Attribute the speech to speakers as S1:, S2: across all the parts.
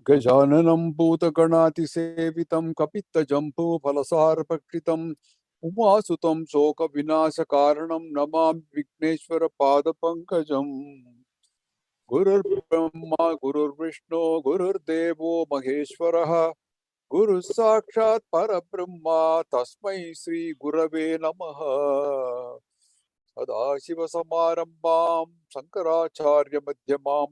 S1: Gajananam Bhutaganati Sevitam Kapita Jampu Phalasarpakritam Umasutam Soka Vinasa Karanam Namam Vigneshwara Pada Pankajam Gurur Brahma Gurur Vishnu Gurur Devo Maheshwaraha Guru Sakshat Parabrahma Tasmai Sri Gurave Namaha Sadashiva Samarambam Shankaracharya Madhyamam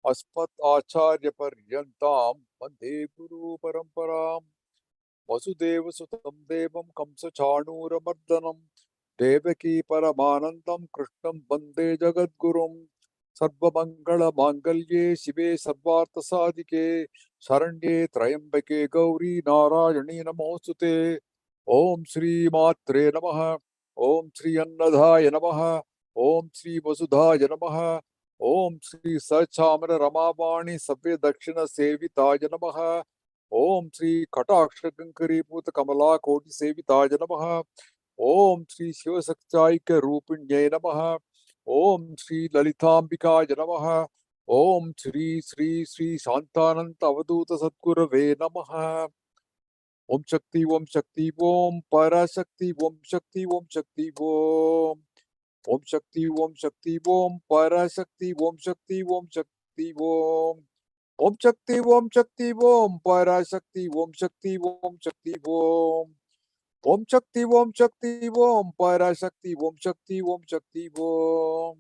S1: Aspat Acharya Paryantam Vande Guru Paramparam Vasudeva Sutam Devam Kamsa Chanura Mardanam Devaki Paramanandam Krishnam Vande Jagadgurum Sarva Mangala Mangalye Shive Sarvartha Sadike Saranye Trayambake Gauri Narayani Namostute Om Sri Matre Namaha Om Sri Annadhaya Namaha Om Sri Vasudhaya Namaha Om Sri Sachamara Ramavani Savya Dakshina Sevitaya Namaha Om Sri Kataksha Kankari Puta Kamala Koti Sevitaya Namaha Om Sri Shivasakchaika Rupinyay Namaha Om Sri Lalitambika Namaha Om Sri Shantananta Avaduta Sadgurave Namaha Om Shakti Om Parashakti Om Shakti Om Om Shakti Om Parashakti Om Shakti Om Om Shakti Om Parashakti Om Shakti Om Om Shakti Om Parashakti Om Shakti Om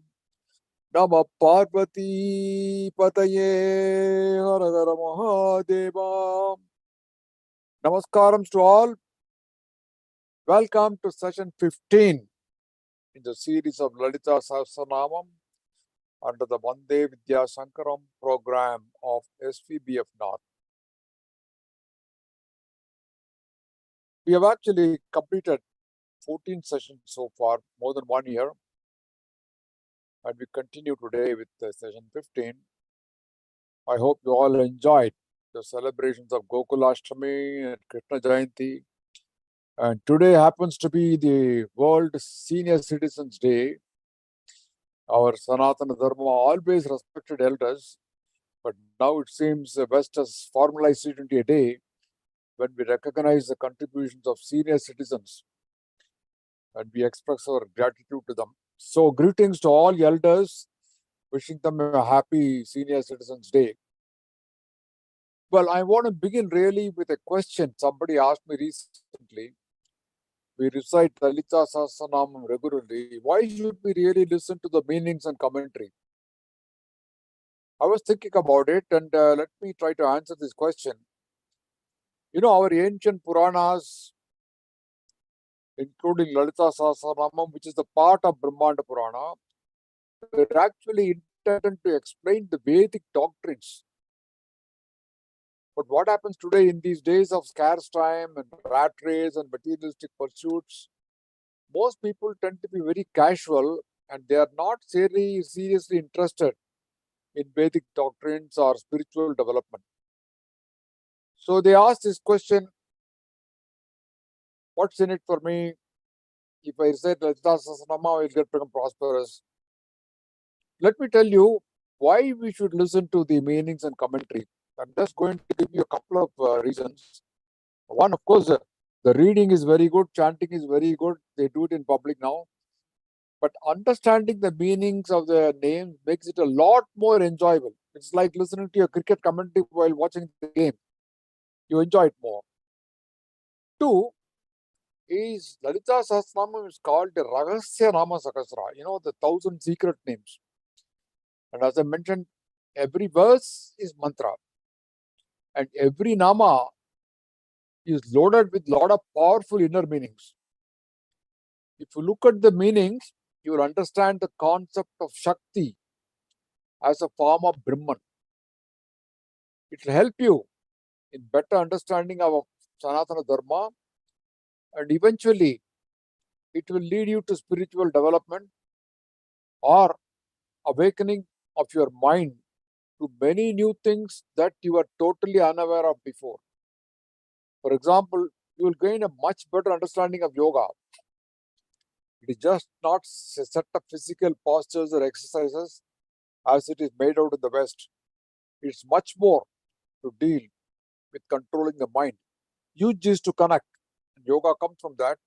S1: Namah Parvati Pataye Hara Hara Mahadeva. Namaskarams to all. Welcome to session 15 in the series of Lalitha Sahasranamam under the Vande Vidya Shankaram program of SVBF North. We have actually completed 14 sessions so far, more than 1 year. And we continue today with session 15. I hope you all enjoyed the celebrations of Gokulashtami and Krishna Jayanti. And today happens to be the World Senior Citizens Day. Our Sanatana Dharma always respected elders, but now it seems the West has formalized it into a day when we recognize the contributions of senior citizens and we express our gratitude to them. So greetings to all elders, wishing them a happy Senior Citizens Day. Well, I want to begin really with a question somebody asked me recently. We recite Lalitha Sahasranamam regularly. Why should we really listen to the meanings and commentary? I was thinking about it and let me try to answer this question. You know, our ancient Puranas, including Lalitha Sahasranamam, which is the part of Brahmanda Purana, were actually intended to explain the Vedic doctrines. But what happens today in these days of scarce time and rat race and materialistic pursuits, most people tend to be very casual and they are not seriously interested in Vedic doctrines or spiritual development. So they ask this question, what's in it for me? If I recite Lalitha Sahasranamam, I will become prosperous. Let me tell you why we should listen to the meanings and commentary. I'm just going to give you a couple of reasons. One, of course, the reading is very good, chanting is very good. They do it in public now. But understanding the meanings of the names makes it a lot more enjoyable. It's like listening to a cricket commentary while watching the game. You enjoy it more. Two is Lalitha Sahasranamam is called the Rahasya Nama Sahasra, you know, the 1,000 secret names. And as I mentioned, every verse is mantra. And every nama is loaded with a lot of powerful inner meanings. If you look at the meanings, you will understand the concept of Shakti as a form of Brahman. It will help you in better understanding of Sanatana Dharma, and eventually it will lead you to spiritual development or awakening of your mind to many new things that you were totally unaware of before. For example, you will gain a much better understanding of yoga. It is just not a set of physical postures or exercises as it is made out in the West. It's much more. to deal with controlling the mind. Use this to connect. Yoga comes from that.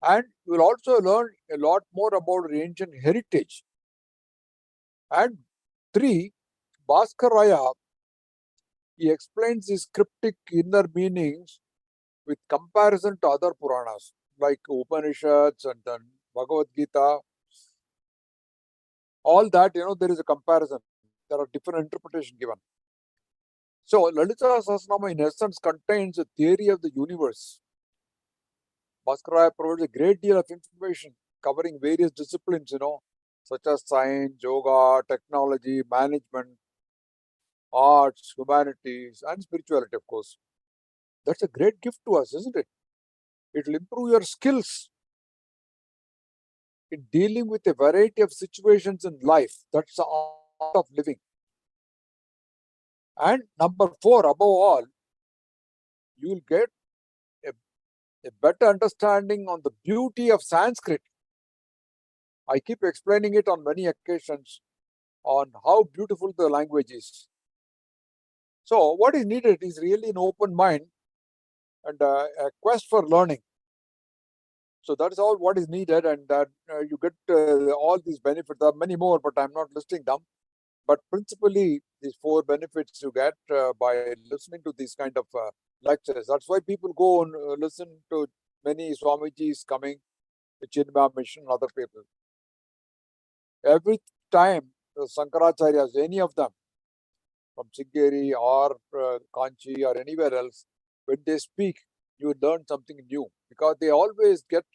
S1: And you will also learn a lot more about ancient heritage. And 3, Bhaskaraya, he explains his cryptic inner meanings with comparison to other Puranas like Upanishads and then Bhagavad Gita. All that, there is a comparison. There are different interpretations given. So, Lalitha Sahasranamam in essence contains a theory of the universe. Bhaskaraya provides a great deal of information covering various disciplines, such as science, yoga, technology, management, arts, humanities, and spirituality, of course. That's a great gift to us, isn't it? It will improve your skills in dealing with a variety of situations in life. That's the art of living. And number 4, above all, you will get a better understanding on the beauty of Sanskrit. I keep explaining it on many occasions on how beautiful the language is. So what is needed is really an open mind and a quest for learning. So that is all what is needed, and that you get all these benefits. There are many more, but I'm not listing them. But principally, these 4 benefits you get by listening to these kind of lectures. That's why people go and listen to many Swamijis coming, the Chinmaya Mission, other people. Every time the Shankaracharyas, any of them, from Sringeri or Kanchi or anywhere else, when they speak, you learn something new because they always get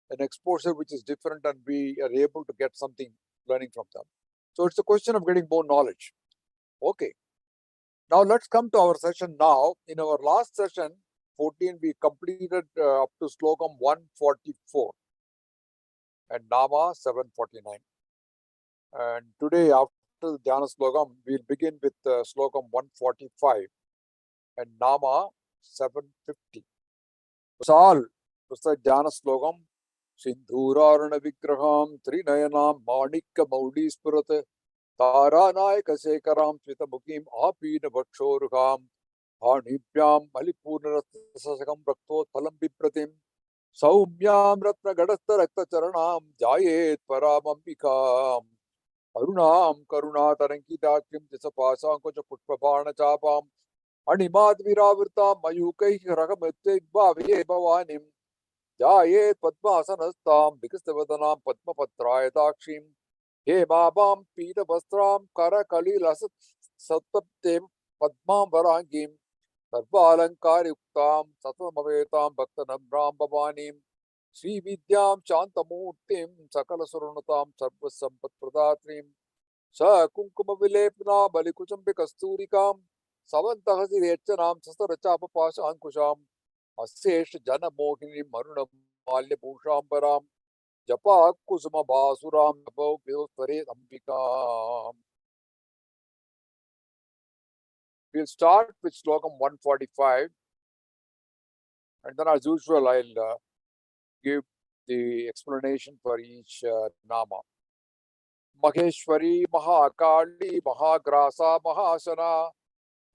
S1: an exposure which is different, and we are able to get something learning from them. So it's a question of getting more knowledge. Okay. Now let's come to our session now. In our last session, 14, we completed up to Slokam 144 and Nama 749. And today, after the Dhyana Slokam, we'll begin with Slokam 145 and Nama 750. All recite Dhyana Slokam. Sindhurarana Vigraham Trinayanam Manikka Maudispurat Taranayaka Sekaram Svitamukim Apina Vakshorukam Hanipyam Malipurnarasasakam Raktot Phalam Vipratim Saumyam Ratna Gadastha Rakta Charanam Jayet Paramambikam Arunam Karuna Tarankitakim Tisapasankocha Pushpabana Chapam Animat Viravirtam Mayukai Rakametek Bhavye Bhavanim Jayet Padmasanastam Bikastavathanam Padmapatrayadakshim He Babam Pita Bastram Karakali Lasat Sataptem Padmam Varangim Sarvalankar Yuktam Satamavetam Bhaktanam Ram Bhavanim Sri Vidyam Chantamurtim Sakala Surunatam Sarvasampat Pradatrim Sa Kunkuma Vilepna Balikuchambi Kasturikam Savantahasi Rechanam Sasarachapa Pasha Ankusham Asesh Jana Mohini Maruna Malya Pushambaram Japa Kusuma Basuram Above Vilfare Ambika. We'll start with Slokam 145, and then as usual I'll give the explanation for each Nama. Maheshwari, Mahakali, Mahagrasa, Mahasana,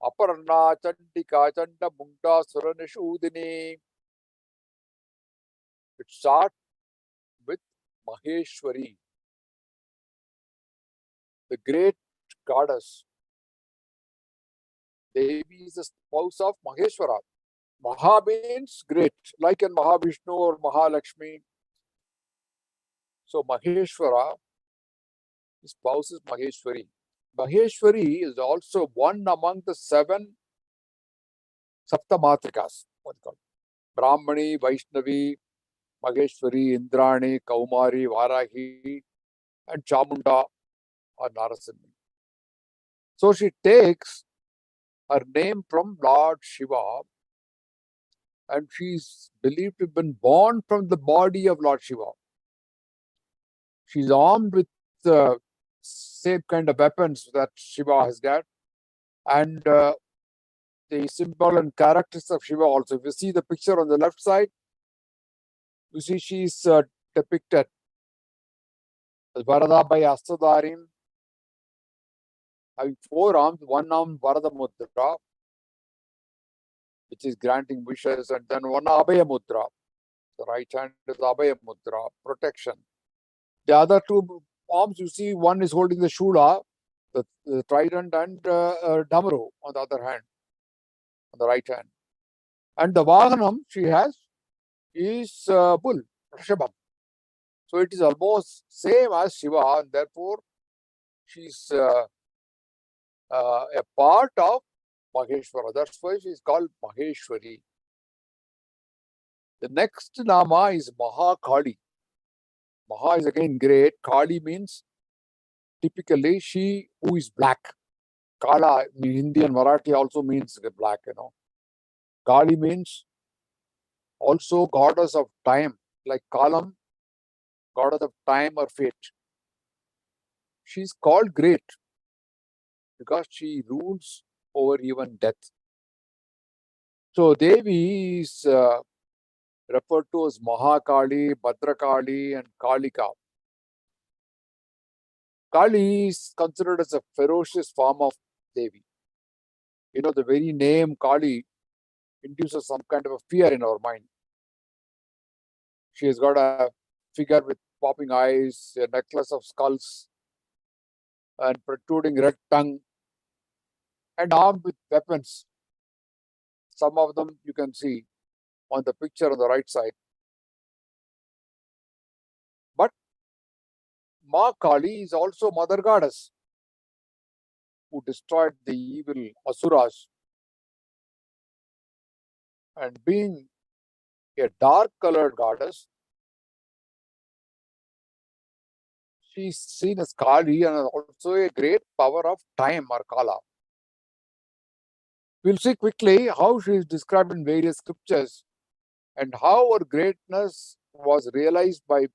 S1: Aparna, Chandika, Chanda, Munda, Suranishudini. It starts with Maheshwari, the great goddess. Devi is the spouse of Maheshwara. Maha means great, like in Mahavishnu or Mahalakshmi. So Maheshwara, his spouse is Maheshwari. Maheshwari is also one among the 7 Saptamatrikas. What is called? Brahmani, Vaishnavi, Maheshwari, Indrani, Kaumari, Varahi, and Chamunda or Narasimhi. So she takes her name from Lord Shiva, and she is believed to have been born from the body of Lord Shiva. She is armed with the same kind of weapons that Shiva has got, and the symbol and characters of Shiva also. If you see the picture on the left side, you see she is depicted as Varada by Astadarim, having 4 arms, one arm Varada Mudra, which is granting wishes, and then one Abhaya Mudra. The right hand is Abhaya Mudra, protection. The other 2 arms, you see, one is holding the Shula, the trident, and Damaru on the other hand, on the right hand. And the Vahanam she has is bull, Rishabham. So it is almost same as Shiva, and therefore she is a part of Maheshwara. That's why she is called Maheshwari. The next Nama is Mahakali. Maha is again great. Kali means typically she who is black. Kala in Hindi and Marathi also means black, Kali means also goddess of time, like Kalam, goddess of time or fate. She is called great because she rules over even death. So Devi is referred to as Mahakali, Bhadrakali, and Kalika. Kali is considered as a ferocious form of Devi. The very name Kali induces some kind of a fear in our mind. She has got a figure with popping eyes, a necklace of skulls, and protruding red tongue, and armed with weapons. Some of them you can see on the picture on the right side. But Ma Kali is also Mother Goddess who destroyed the evil Asuras. And being a dark-colored goddess, she is seen as Kali and also a great power of time or Kala. We'll see quickly how she is described in various scriptures and how her greatness was realized by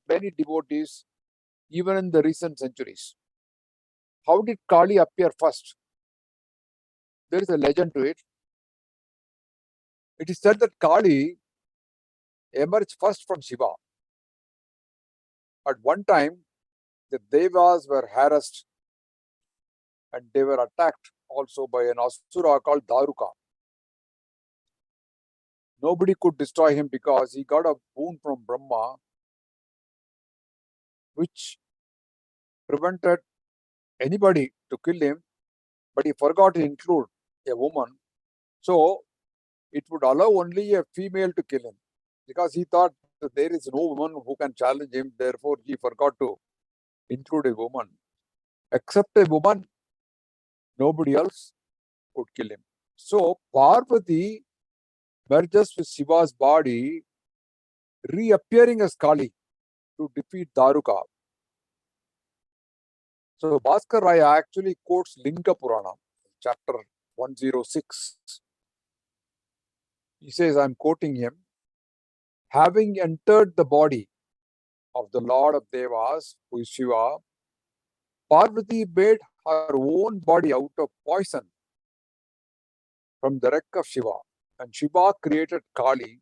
S1: many devotees even in the recent centuries. How did Kali appear first? There is a legend to it. It is said that Kali emerged first from Shiva. At one time, the Devas were harassed and they were attacked also by an Asura called Daruka. Nobody could destroy him because he got a boon from Brahma which prevented anybody to kill him, but he forgot to include a woman. So it would allow only a female to kill him because he thought that there is no woman who can challenge him. Therefore, he forgot to include a woman. Except a woman, nobody else could kill him. So Parvati merges with Shiva's body, reappearing as Kali to defeat Daruka. So Bhaskar Raya actually quotes Linga Purana, chapter 106. He says, I'm quoting him, having entered the body of the Lord of Devas, who is Shiva, Parvati made her own body out of poison from the wreck of Shiva. And Shiva created Kali,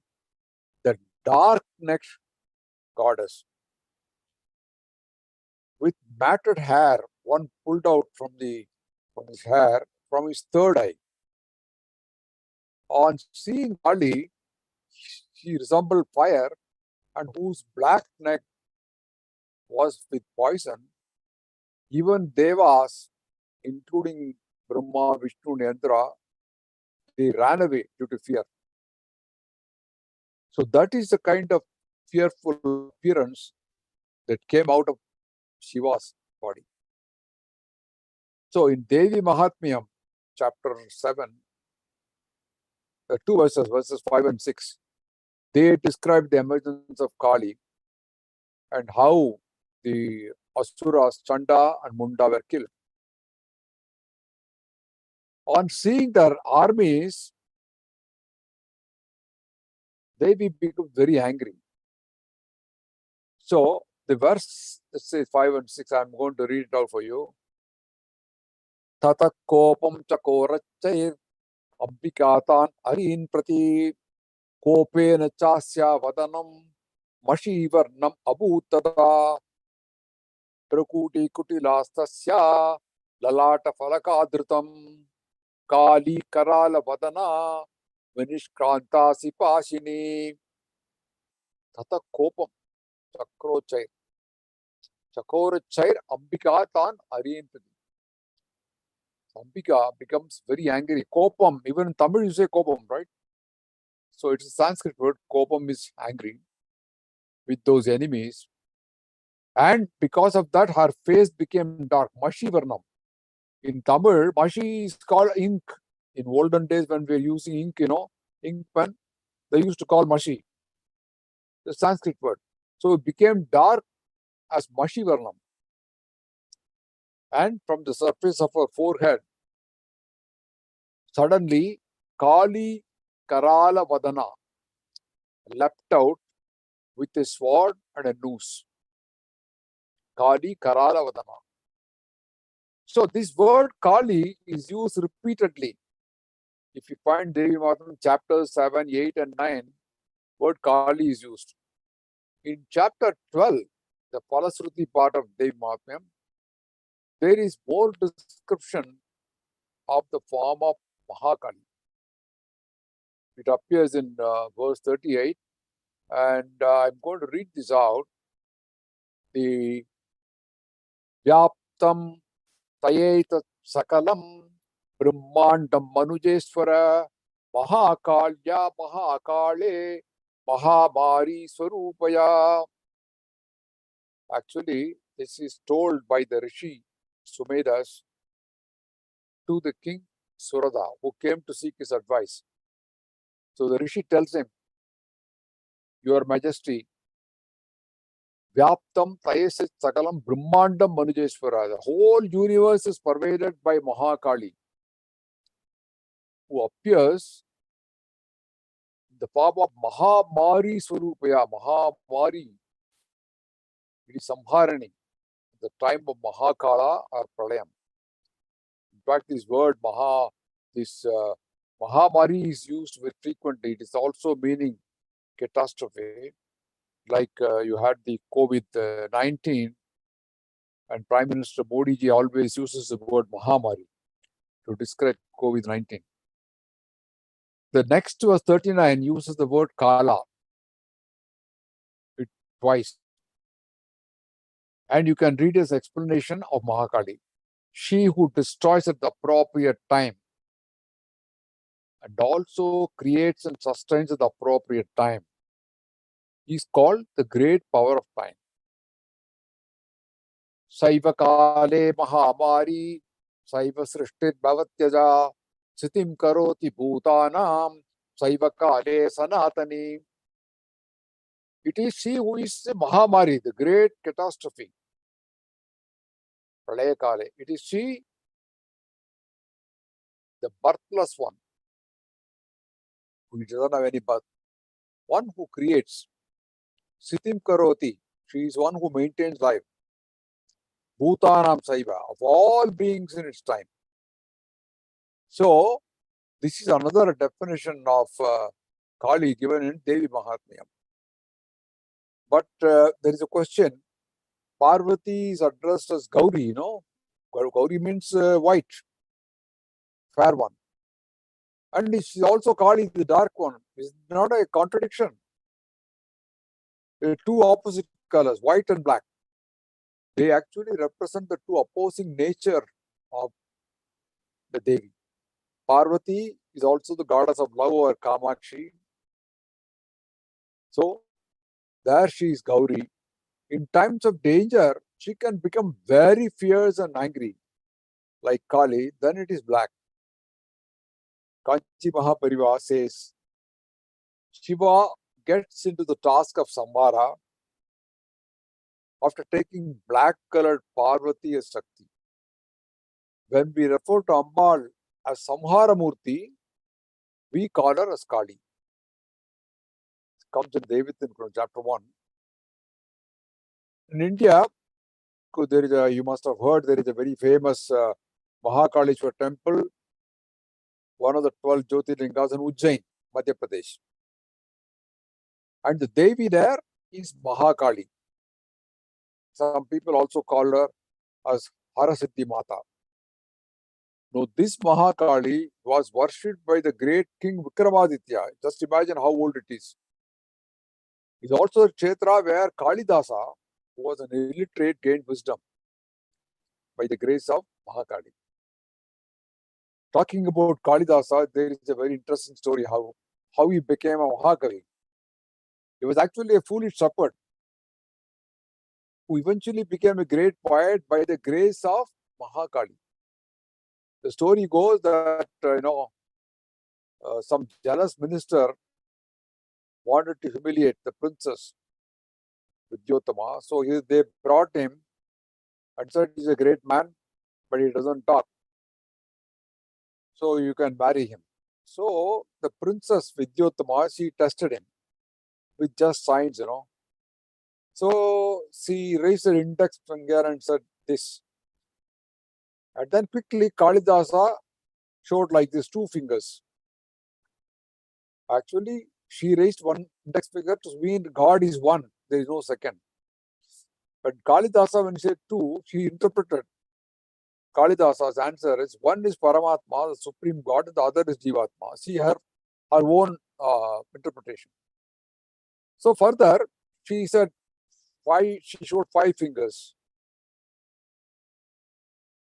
S1: the dark-necked goddess, with matted hair, one pulled out from his hair, from his third eye. On seeing Kali, she resembled fire, and whose black neck was with poison. Even Devas, including Brahma, Vishnu, and Indra, they ran away due to fear. So that is the kind of fearful appearance that came out of Shiva's body. So in Devi Mahatmyam, chapter 7, 2 verses 5 and 6, they describe the emergence of Kali and how the Asuras, Chanda and Munda were killed. On seeing their armies, they become very angry. So the verse, let's say 5 and 6, I'm going to read it out for you. Tata kopam chakorachayir ambikatan arin prati kopena chasya vadanam mashivarnam abhutada prakuti kutilastasya Lalata Falakadrutam, Kali Karala Vadana, Vinishkranta Sipashini, Tata Kopam, Chakrochair, Chakorachair, Ambika Tan Ariyantadi. Ambika becomes very angry. Kopam, even in Tamil you say Kopam, right? So it's a Sanskrit word. Kopam is angry with those enemies. And because of that, her face became dark. Mashi Varnam. In Tamil, Mashi is called ink. In olden days, when we were using ink, ink pen, they used to call Mashi, the Sanskrit word. So it became dark as Mashi Varnam. And from the surface of her forehead, suddenly, Kali Karala Vadana leapt out with a sword and a noose. Kali Karala Vadana. So this word Kali is used repeatedly. If you find Devi Mahatmyam chapters 7, 8 and 9, word Kali is used. In chapter 12, the Falasruti part of Devi Mahatmyam, there is more description of the form of Mahakali. It appears in verse 38, and I'm going to read this out. The Vyaptam Tayeta Sakalam Brahmandam Manujeswara Mahakalya Mahakale Mahabari Swarupaya. Actually, this is told by the Rishi Sumedas to the king Surada, who came to seek his advice. So the Rishi tells him, Your Majesty, Vyaptam Tayesit Sakalam Brahmandam Manujeswara. The whole universe is pervaded by Mahakali, who appears in the form of Mahamari Swarupaya. Mahamari, it is Samharani, the time of Mahakala or Pralayam. In fact, this word Mahamari is used very frequently. It is also meaning catastrophe. Like you had the COVID-19, and Prime Minister Modi ji always uses the word Mahamari to describe COVID-19. The next verse 39 uses the word Kala twice. And you can read his explanation of Mahakali. She who destroys at the appropriate time and also creates and sustains at the appropriate time is called the great power of time. Saiva Kale Mahamari, Saiva Srishtit Bhavatyaja, Sitim Karoti Bhutanam, Saiva Kale Sanatani. It is she who is the Mahamari, the great catastrophe. Pralaya Kale. It is she, the birthless one, who doesn't have any birth, one who creates. Sitim Karoti, she is one who maintains life. Bhutanam Saiva, of all beings in its time. So, this is another definition of Kali given in Devi Mahatmyam. But there is a question. Parvati is addressed as Gauri, Gauri means white, fair one. And she is also Kali, the dark one. It's not a contradiction. There are two opposite colors, white and black. They actually represent the two opposing nature of the Devi. Parvati is also the goddess of love, or Kamakshi. So, there she is Gauri. In times of danger, she can become very fierce and angry, like Kali. Then it is black. Kanchi Mahapariva says, Shiva gets into the task of Samvara after taking black-colored Parvati as Shakti. When we refer to Ammal as Samhara Murti, we call her as Kali. It comes in Devithan chapter 1. In India, you must have heard, there is a very famous Mahakaleshwar temple, one of the 12 Jyotirlingas in Ujjain, Madhya Pradesh. And the Devi there is Mahakali. Some people also call her as Harasiddhi Mata. Now, this Mahakali was worshipped by the great king Vikramaditya. Just imagine how old it is. It is also a kshetra where Kalidasa, who was an illiterate, gained wisdom by the grace of Mahakali. Talking about Kalidasa, there is a very interesting story how he became a Mahakavi. He was actually a foolish shepherd who eventually became a great poet by the grace of Mahakali. The story goes that, some jealous minister wanted to humiliate the princess Vidyotama. So they brought him and said he's a great man, but he doesn't talk. So you can marry him. So the princess Vidyotama, she tested him with just signs, So she raised her index finger and said this. And then quickly Kalidasa showed like this, two fingers. Actually, she raised one index finger to mean God is one. There is no second. But Kalidasa, when she said two, she interpreted Kalidasa's answer is one is Paramatma, the Supreme God, and the other is Jivatma. She her own interpretation. So further, she said she showed five fingers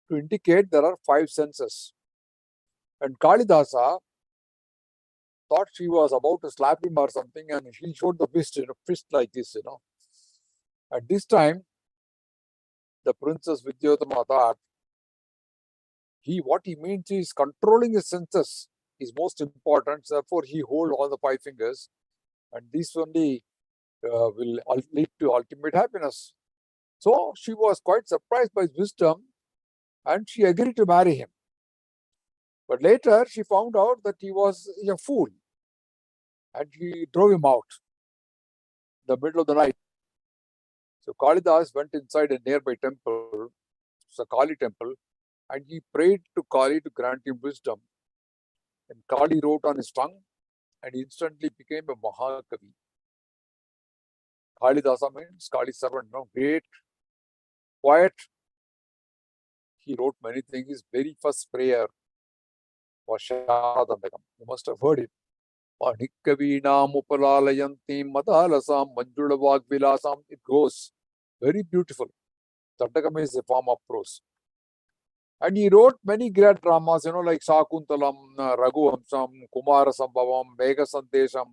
S1: to indicate there are five senses. And Kalidasa thought she was about to slap him or something, and he showed the fist like this, At this time, the princess Vidyotama thought what he means is controlling his senses is most important. Therefore, he hold all the five fingers, and this only will lead to ultimate happiness. So she was quite surprised by his wisdom, and she agreed to marry him. But later, she found out that he was a fool, and she drove him out in the middle of the night. So Kalidas went inside a nearby temple, it's a Kali temple, and he prayed to Kali to grant him wisdom. And Kali wrote on his tongue, and he instantly became a Mahakavi. Kalidasa means Kali's servant, great poet. He wrote many things. His very first prayer was Sharadandakam. You must have heard it. Panikkavinam upalalayantim madalasam manjulavag vilasam. It goes very beautiful. Dandakam is a form of prose. And he wrote many great dramas, like Sakuntalam, Raghuamsam, Kumarasambhavam, Meghasandesham,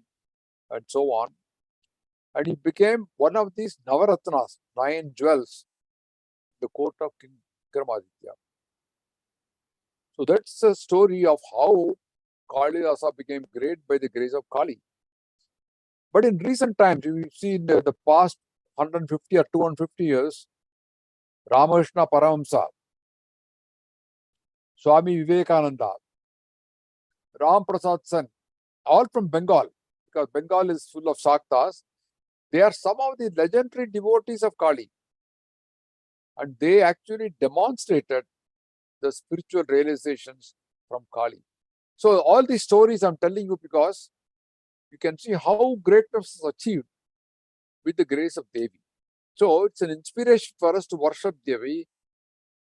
S1: and so on. And he became one of these Navaratnas, 9 jewels, the court of King Vikramaditya. So that's the story of how Kalidasa became great by the grace of Kali. But in recent times, we see in the past 150 or 250 years, Ramakrishna Paramhamsa, Swami Vivekananda, Ram Prasad Sen, all from Bengal, because Bengal is full of Shaktas. They are some of the legendary devotees of Kali. And they actually demonstrated the spiritual realizations from Kali. So all these stories I'm telling you because you can see how greatness is achieved with the grace of Devi. So it's an inspiration for us to worship Devi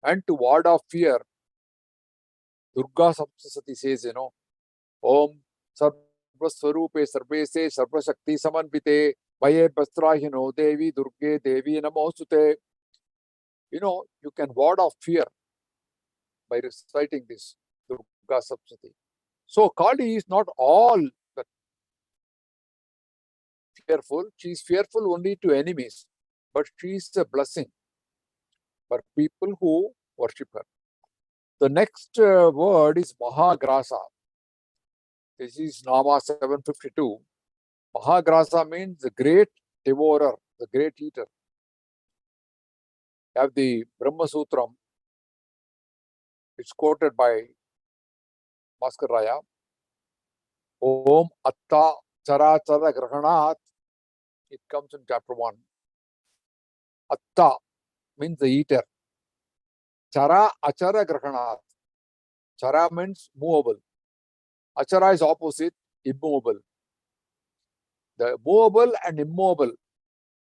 S1: and to ward off fear. Durga Saptasati says, Om Sarvaswarupe Sarvese Sarvashakti Samanvite Vaye Bastrahino Devi Durge Devi Namostute. You can ward off fear by reciting this Durga Saptasati. So Kali is not all that fearful. She is fearful only to enemies, but she is a blessing for people who worship her. The next word is Mahagrasa. This is Nama 752. Mahagrasa means the great devourer, the great eater. You have the Brahma Sutram. It's quoted by Bhaskar Raya. Om Atta Chara Chara Grahanat. It comes in chapter 1. Atta means the eater. Chara Achara Grahanat. Chara means movable. Achara is opposite, immovable. The movable and immovable,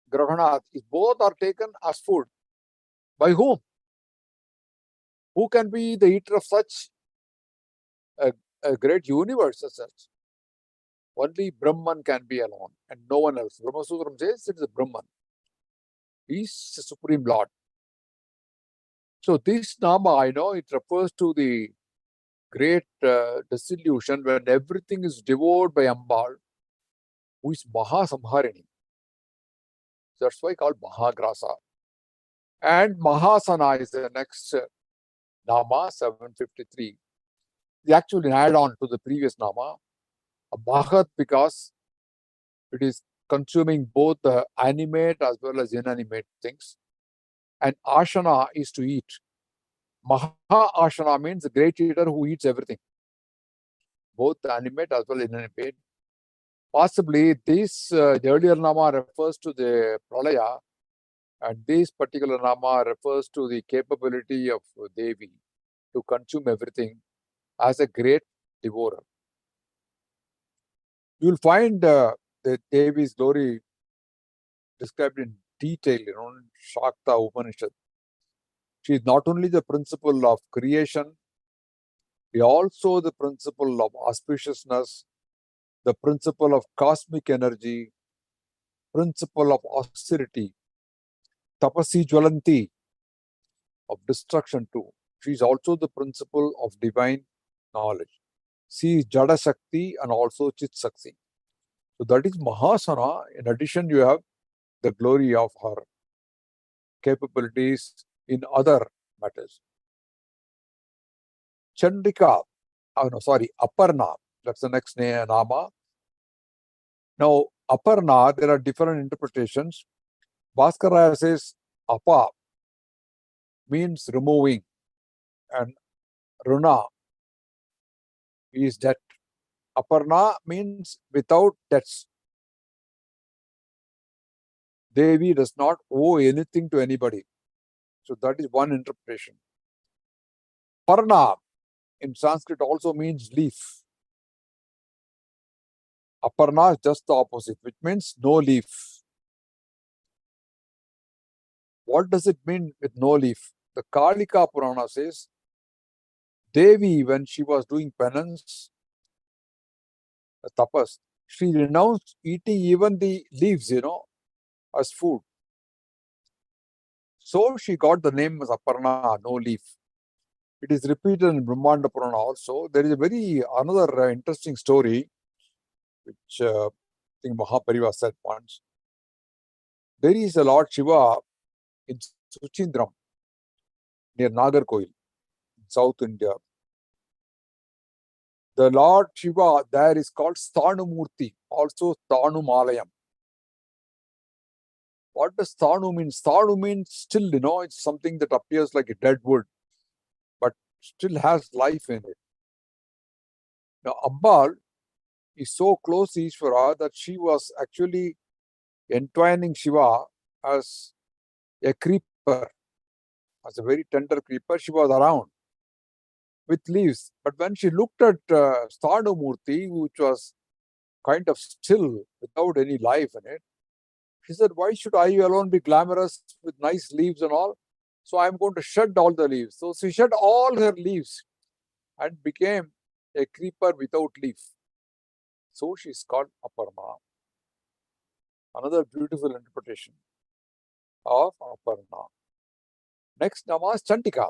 S1: Grahanat, both are taken as food. By whom? Who can be the eater of such? a great universe as such. Only Brahman can be alone and no one else. Brahma Sutram says it is Brahman. He is the Supreme Lord. So this Nama, I know, it refers to the great dissolution when everything is devoured by Ambal, who is Mahasamharini. That's why called Mahagrasa. And Mahasana is the next Nama, 753. They actually add on to the previous Nama. A Mahat because it is consuming both the animate as well as inanimate things. And Ashana is to eat. Maha Ashana means a great eater who eats everything, both animate as well as inanimate. Possibly this the earlier Nama refers to the Pralaya, and this particular Nama refers to the capability of Devi to consume everything as a great devourer. You will find the Devi's glory described in detail, in Shakta Upanishad. She is not only the principle of creation, she also the principle of auspiciousness, the principle of cosmic energy, principle of austerity, tapasi jwalanti, of destruction too. She is also the principle of divine knowledge. She is Jada Shakti and also Chit Shakti. So that is Mahasana. In addition, you have the glory of her capabilities in other matters. Chandrika, Aparna, that's the next name, Nama. Now, Aparna, there are different interpretations. Bhaskara says Apa means removing, and Runa is debt. Aparna means without debts. Devi does not owe anything to anybody. So that is one interpretation. Parna in Sanskrit also means leaf. Aparna is just the opposite, which means no leaf. What does it mean with no leaf? The Kalika Purana says, Devi, when she was doing penance, tapas, she renounced eating even the leaves, as food. So she got the name as Aparna, no leaf. It is repeated in Brahmanda Purana also. There is another interesting story, which I think Mahapariva said once. There is a Lord Shiva in Suchindram, near Nagarkoil, in South India. The Lord Shiva there is called Sthanumurti, also Sthanumalayam. What does Sthanu mean? Sthanu means still, it's something that appears like a dead wood, but still has life in it. Now, Ambal is so close to Ishvara that she was actually entwining Shiva as a creeper, as a very tender creeper. She was around with leaves. But when she looked at Sthanumurti, which was kind of still without any life in it, she said, why should I alone be glamorous with nice leaves and all? So I'm going to shed all the leaves. So she shed all her leaves and became a creeper without leaf. So she's called Aparna. Another beautiful interpretation of Aparna. Next Nama is Chandika.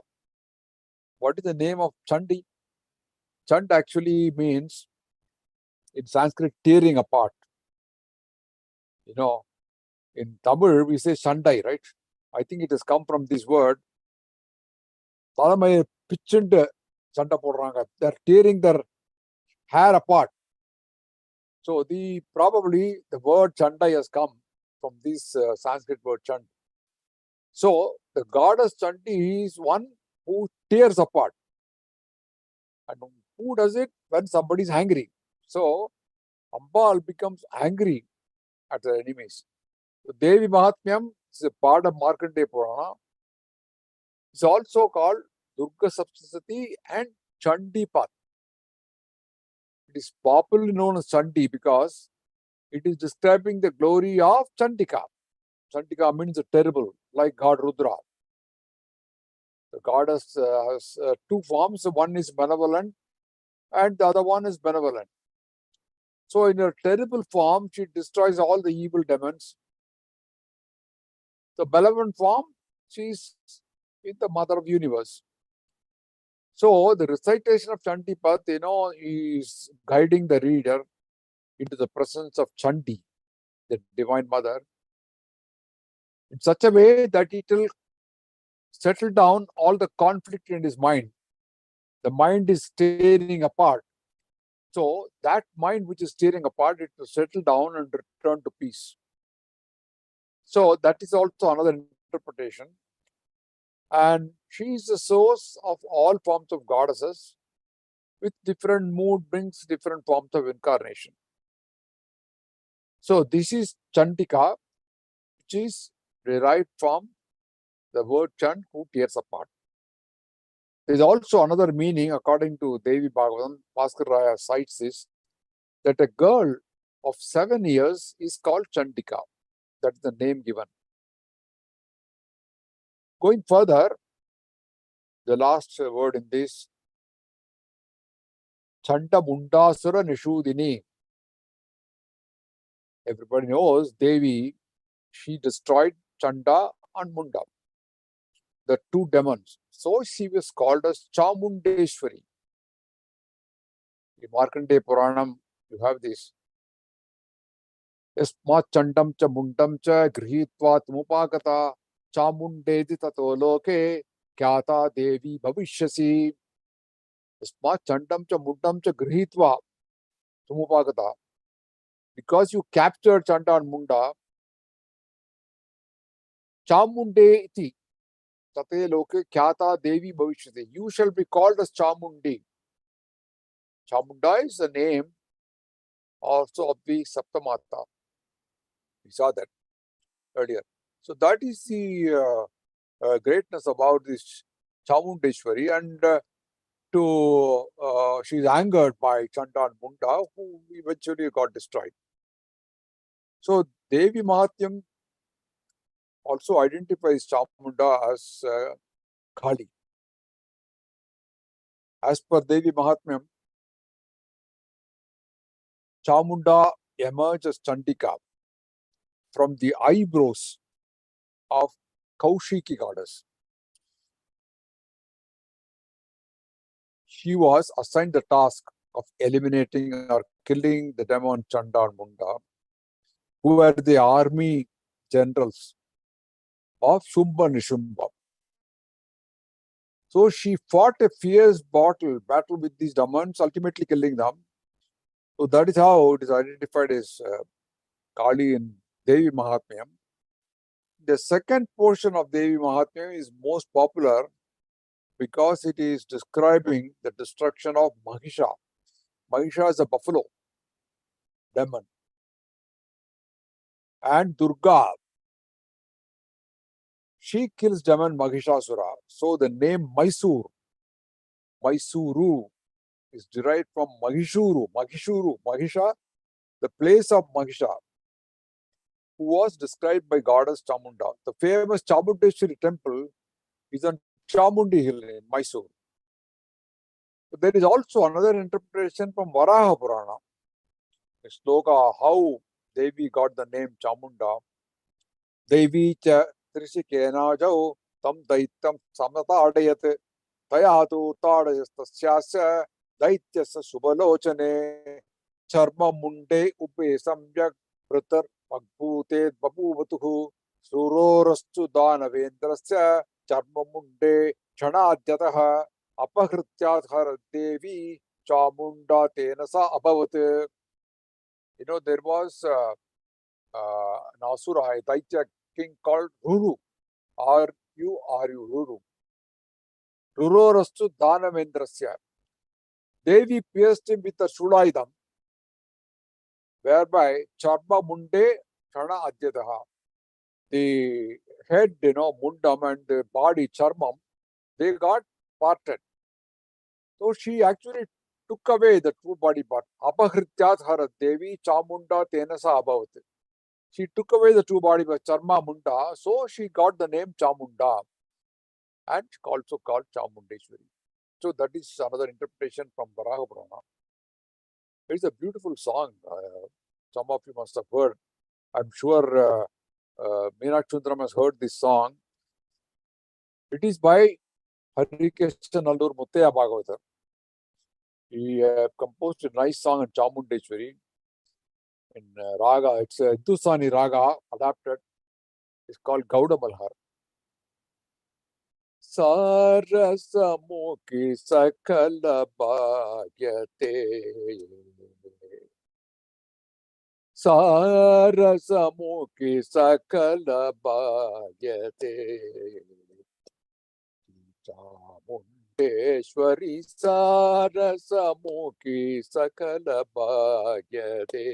S1: What is the name of Chandi? Chand actually means, in Sanskrit, tearing apart. In Tamil, we say Shandai, right? I think it has come from this word. They're tearing their hair apart. So probably the word Chandai has come from this Sanskrit word Chand. So the goddess Chandi is one who tears apart. And who does it? When somebody is angry. So Ambal becomes angry at the enemies. So Devi Mahatmyam is a part of Markandeya Purana. It's also called Durga Saptasati and Chandipat. It is popularly known as Chandi because it is describing the glory of Chandika. Chandika means terrible, like God Rudra. The goddess has two forms. One is benevolent and the other one is benevolent. So in her terrible form, she destroys all the evil demons. The benevolent form, she is the mother of the universe. So the recitation of Chandipat, is guiding the reader into the presence of Chandi, the Divine Mother, in such a way that it will settle down all the conflict in his mind. The mind is tearing apart. So that mind which is tearing apart, it will settle down and return to peace. So that is also another interpretation. And she is the source of all forms of goddesses. With different mood brings different forms of incarnation. So this is Chandika, which is derived from the word Chand, who tears apart. There is also another meaning, according to Devi Bhagavatam, Bhaskar Raya cites this, that a girl of 7 years is called Chandika. That is the name given. Going further, the last word in this, Chanda Mundasura Nishudini. Everybody knows Devi, she destroyed Chanda and Munda, the two demons. So she was called as Chamundeshwari. In Markandeya Puranam, you have this. Yasmat Chandam cha Mundam cha Grihitva Tumupagata Chamundedi tato loke Kyata Devi Bhavishyasi. Yasmat Chandam cha Mundam cha Grihitva Tumupagata. Because you captured Chanda and Munda, Chamunde iti tate loke Kyata Devi Bhavishyasi. You shall be called as Chamundi. Chamunda is the name also of the Saptamata. We saw that earlier. So that is the greatness about this Chamundeshwari, and she's angered by Chanda and Munda, who eventually got destroyed. So Devi Mahatyam also identifies Chamunda as Kali. As per Devi Mahatmyam, Chamunda emerges Chandika from the eyebrows of Kaushiki goddess. She was assigned the task of eliminating or killing the demon Chanda and Munda, who were the army generals of Shumba Nishumba. So she fought a fierce battle with these demons, ultimately killing them. So that is how it is identified as Kali in Devi Mahatmyam. The second portion of Devi Mahatmyam is most popular because it is describing the destruction of Mahisha. Mahisha is a buffalo demon. And Durga, she kills demon Mahishasura. So the name Mysuru is derived from Mahishuru, Mahisha, the place of Mahisha, who was described by goddess Chamunda. The famous Chamundeshwari temple is on Chamundi Hill in Mysore. But there is also another interpretation from Varaha Purana, a sloka, how Devi got the name Chamunda. Devi cha Trishikena jau tam daitam samata adayat tayatu tadayastasya daityasa subalochane charma munde upe samyak pratar Magbhute babuvatuhu surorastu danavendrasya charmamunde chanadhyataha apahrityadhara devi chamunda tenasa abhavat. There was an asura, a Daitya king called Ruru. Are you Ruru? Rurorastu danavendrasya. Devi pierced him with a shulaidam, whereby charma munde chana adyataha. The head, mundam, and the body, charmam, they got parted. So she actually took away the true body part. Apahrityat hara devi chamunda tenasa abhavat. She took away the true body part, charma munda, so she got the name Chamunda, and also called Chamundeshwari. So that is another interpretation from Varaha Purana. It's a beautiful song. Some of you must have heard. I'm sure Meenakshi Sundaram has heard this song. It is by Harikeshan Nallur Muttaya Bhagavatar. He composed a nice song in Chamundeshwari in Raga. It's a Hindustani Raga adapted. It's called Gauda Malhar. Sarasamukhi sakala bhagyate. Sarasamukhi sakala bhagyate. Chamundeshwari Sarasamukhi sakala bhagyate.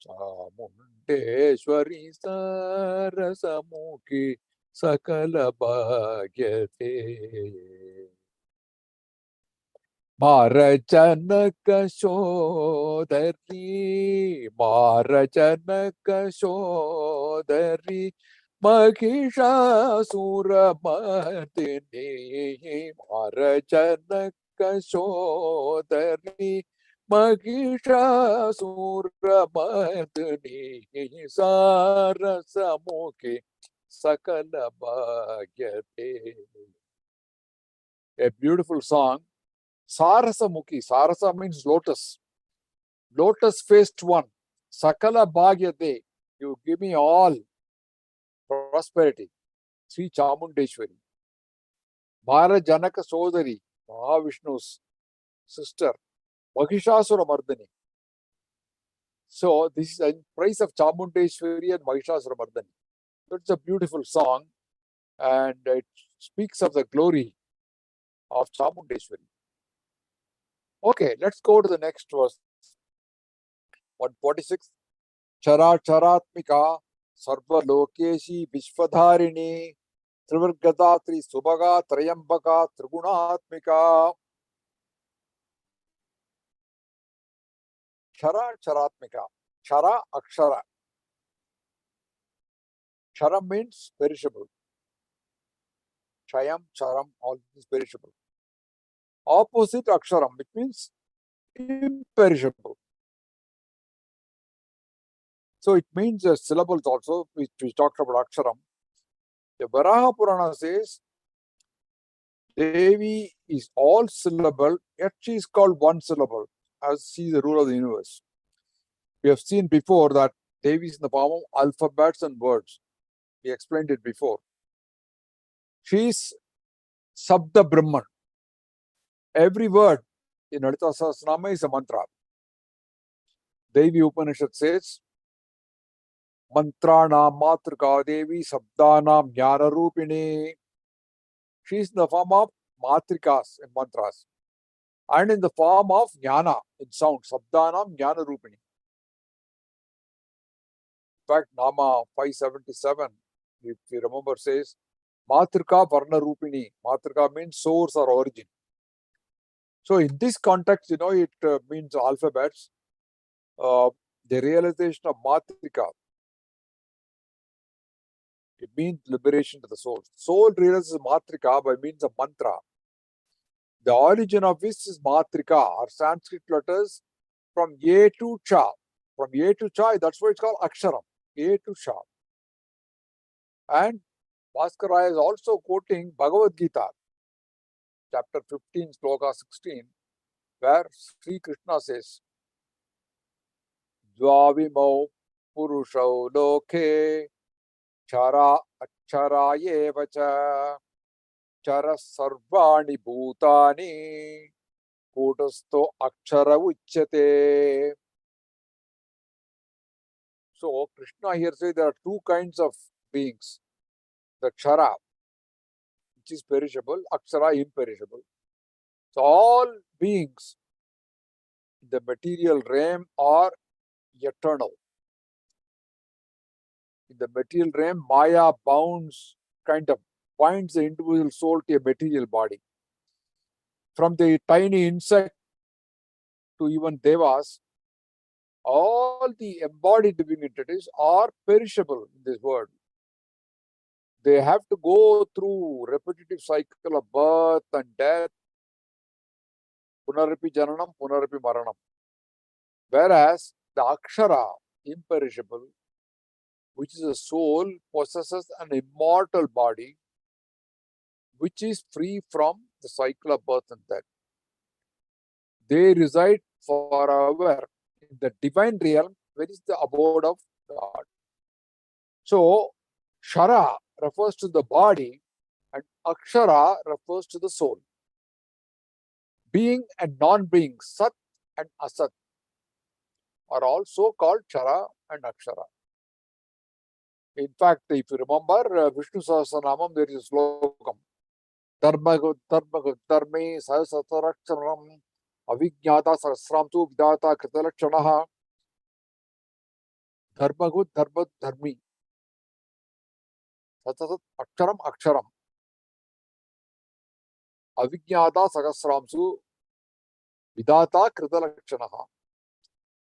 S1: Chamundeshwari Sarasamukhi sakala bhagyate. Marajanaka Shodari, Marajanaka Shodari, Mahishasuramardini, Marajanaka Shodari, Mahishasuramardini, Sarasamukhi sakala bhagyate. A beautiful song. Sarasamukhi. Sarasa means lotus. Lotus faced one. Sakala bhagyate. You give me all prosperity. Sri Chamundeshwari. Mara Janaka Sodari. Mahavishnu's sister. Mahishasura Mardani. So this is in praise of Chamundeshwari and Mahishasura Mardani. So it's a beautiful song and it speaks of the glory of Chamundeshwari. Okay, let's go to the next verse. 146. Chara charatmika sarva lokeshi vishwadharini trivargadatri subhaga trayambaka trigunatmika. Chara charatmika. Chara akshara. Chara means perishable. Chayam, charam, all is perishable. Opposite aksharam, which means imperishable. So it means syllables also, which we talked about aksharam. The Varaha Purana says Devi is all syllable, yet she is called one syllable, as she is the ruler of the universe. We have seen before that Devi is in the form of alphabets and words. We explained it before. She is Sabda Brahman. Every word in Lalitha Sahasranamam is a mantra. Devi Upanishad says, Mantrana Matrika Devi Sabdanam Jnana Rupini. She is in the form of Matrikas and mantras. And in the form of Jnana in sound. Sabdanam Jnana Rupini. In fact, Nama 577, if you remember, says, Matrika Varna Rupini. Matrika means source or origin. So in this context, it means alphabets. The realization of Matrika, it means liberation to the soul. Soul realizes Matrika by means of mantra. The origin of this is Matrika, or Sanskrit letters from A to Cha. From A to Cha, that's why it's called Aksharam. A to Cha. And Bhaskara is also quoting Bhagavad Gita, chapter 15, sloka 16, where Sri Krishna says, Dvavimau Purushau Loke Chara Achara Yevacha Chara Sarvani Bhutani Kudasto Akshara Uchyate. So Krishna here says there are two kinds of beings. The Chara, which is perishable, Akshara, imperishable. So all beings in the material realm are eternal. In the material realm, Maya binds the individual soul to a material body. From the tiny insect to even devas, all the embodied living entities are perishable in this world. they have to go through repetitive cycle of birth and death, punarapi jananam, punarapi maranam. Whereas the akshara, imperishable, which is a soul, possesses an immortal body, which is free from the cycle of birth and death. They reside forever in the divine realm, where is the abode of God. So, Shara refers to the body and Akshara refers to the soul. Being and non-being, Sat and Asat, are also called Shara and Akshara. In fact, if you remember Vishnu Sahasranamam, there is a slokam. Dharme Sahasranam Avijnata Sahasramtu Vidata Kritalakshanaha Dharmagut Dharmi Satasat Aksharam Avijnata Sahasramsu Vidata Kritalakshanaha.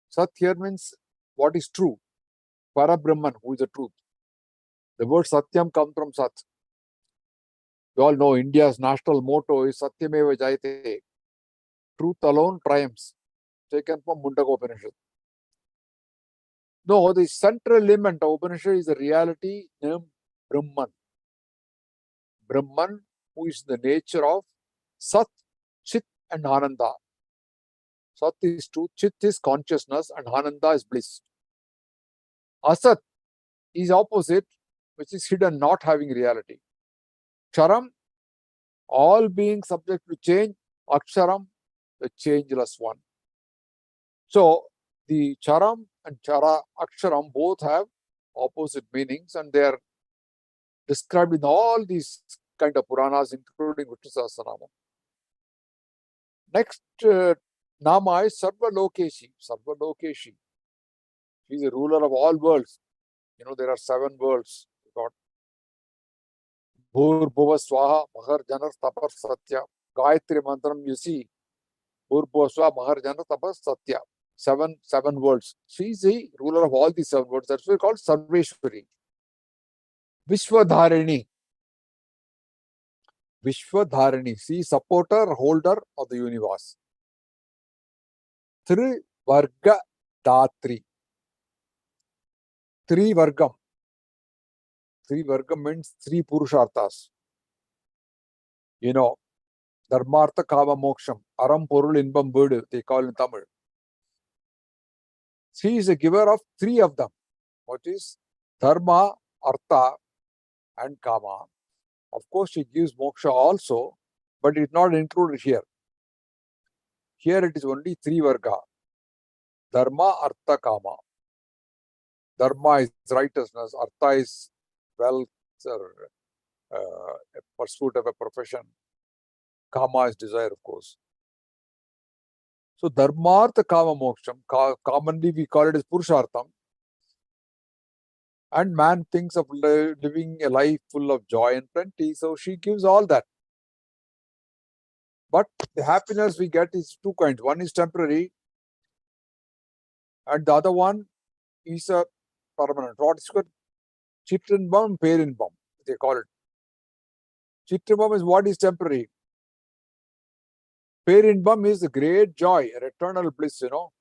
S1: Sat here means what is true. Parabrahman, who is the truth. The word Satyam comes from Sat. You all know India's national motto is Satyameva Jayate. Truth alone triumphs. Taken from Mundaka Upanishad. No, the central element of Upanishad is the reality named Brahman. Brahman, who is the nature of Sat, Chit and Ananda. Sat is truth, Chit is consciousness and Ananda is bliss. Asat is opposite, which is hidden, not having reality. Charam, all being subject to change. Aksharam, the changeless one. So, the Charam and Aksharam both have opposite meanings and they are described in all these kind of Puranas, including Vishnu Sahasranamam. Next Nama is Sarva Lokeshi. Sarva Lokeshi. He is the ruler of all worlds. You know, there are 7 worlds. God. Bhur Bhuva Swaha Mahar Janar Tapar Satya. Gayatri Mantram, you see. Bhur Bhuva Swaha Mahar Janar Tapar Satya. Seven worlds. She is the ruler of all these 7 worlds. That's why called Sarveshwari. Vishwadharini. Vishwadharini. She is supporter, holder of the universe. Trivarga Datri. Trivargam. Trivargam means 3 Purusharthas. You know, Dharmartha Kava Moksham. Aram Porul Inbam Birdu, they call in Tamil. She is a giver of 3 of them. What is Dharma, Artha and Kama. Of course, she gives moksha also, but it's not included here. Here it is only 3 varga. Dharma, Artha, Kama. Dharma is righteousness, Artha is wealth or pursuit of a profession. Kama is desire, of course. So, Dharmartha Kama Moksham, commonly we call it as Purushartham. And man thinks of living a life full of joy and plenty, so she gives all that. But the happiness we get is 2 kinds. One is temporary, and the other one is a permanent. What is called Chitrinbam, Perinbam, they call it. Chitrinbam is what is temporary. Perinbam is the great joy, an eternal bliss, you know.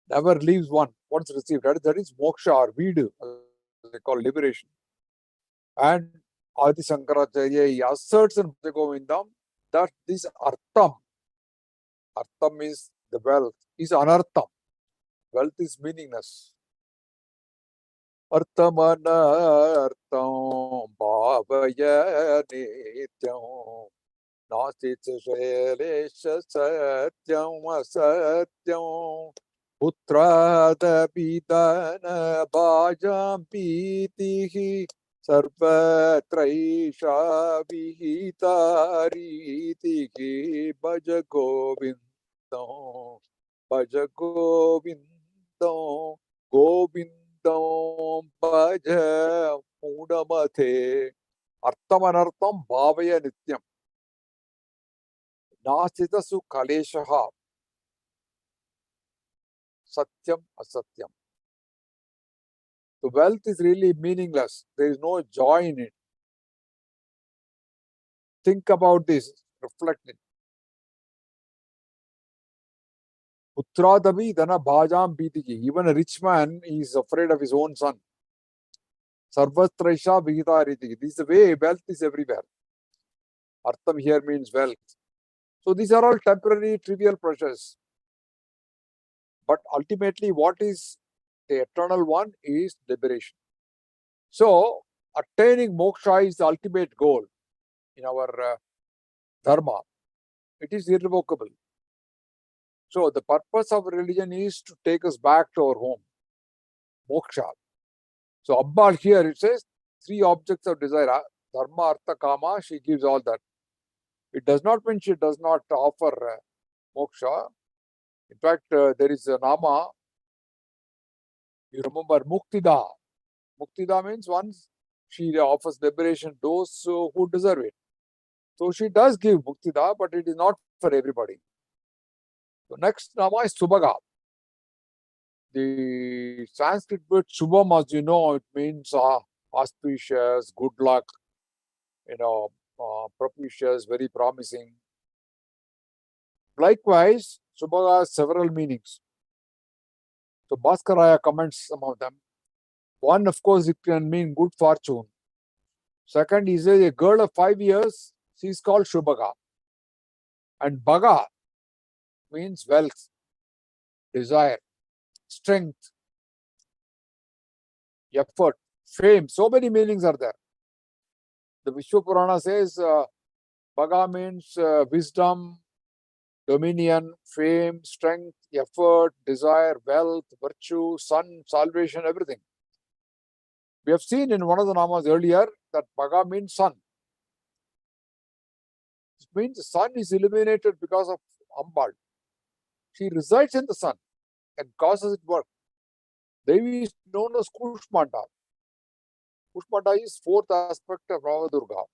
S1: Never leaves one once received. That is moksha or vidu, they call liberation. And Adi Shankaracharya, he asserts in Govindam that this artham is the wealth, is anartham. Wealth is meaningless. Arthamana artham bhavaya nityam nasti shresha satyam asatyam putrada pidana bhajam pitihi sarvatraisha vihitaritihi bhaja govindam bhaja govindam govindam bhaja mudamathe artham anartham bhavaya nityam Nasitasu kaleshaha satyam asatyam. The wealth is really meaningless. There is no joy in it. Think about this, reflect it. Putradabi dana bhajam pitiji. Even a rich man is afraid of his own son. Sarvatraisha vigita ritigi. This is the way wealth is everywhere. Artham here means wealth. So these are all temporary, trivial pleasures. But ultimately, what is the eternal one is liberation. So attaining moksha is the ultimate goal in our dharma. It is irrevocable. So the purpose of religion is to take us back to our home, moksha. So Abbal here it says 3 objects of desire, dharma, artha, kama, she gives all that. It does not mean she does not offer moksha. In fact, there is a nama, you remember Muktida. Muktida means once she offers liberation to those who deserve it. So she does give Muktida, but it is not for everybody. So next nama is Subhaga. The Sanskrit word Shubham, as you know, it means auspicious, good luck, propitious, very promising. Likewise, Subhaga has several meanings. So Bhaskaraya comments some of them. One, of course, it can mean good fortune. Second, he says a girl of 5 years, she is called Shubhaga. And Bhaga means wealth, desire, strength, effort, fame. So many meanings are there. The Vishnu Purana says Bhaga means wisdom, dominion, fame, strength, effort, desire, wealth, virtue, sun, salvation, everything. We have seen in one of the namas earlier that Bhaga means sun. It means the sun is illuminated because of Ambal. She resides in the sun and causes it work. Devi is known as Kushmanda. Kushmanda is 4th aspect of Ravadurga.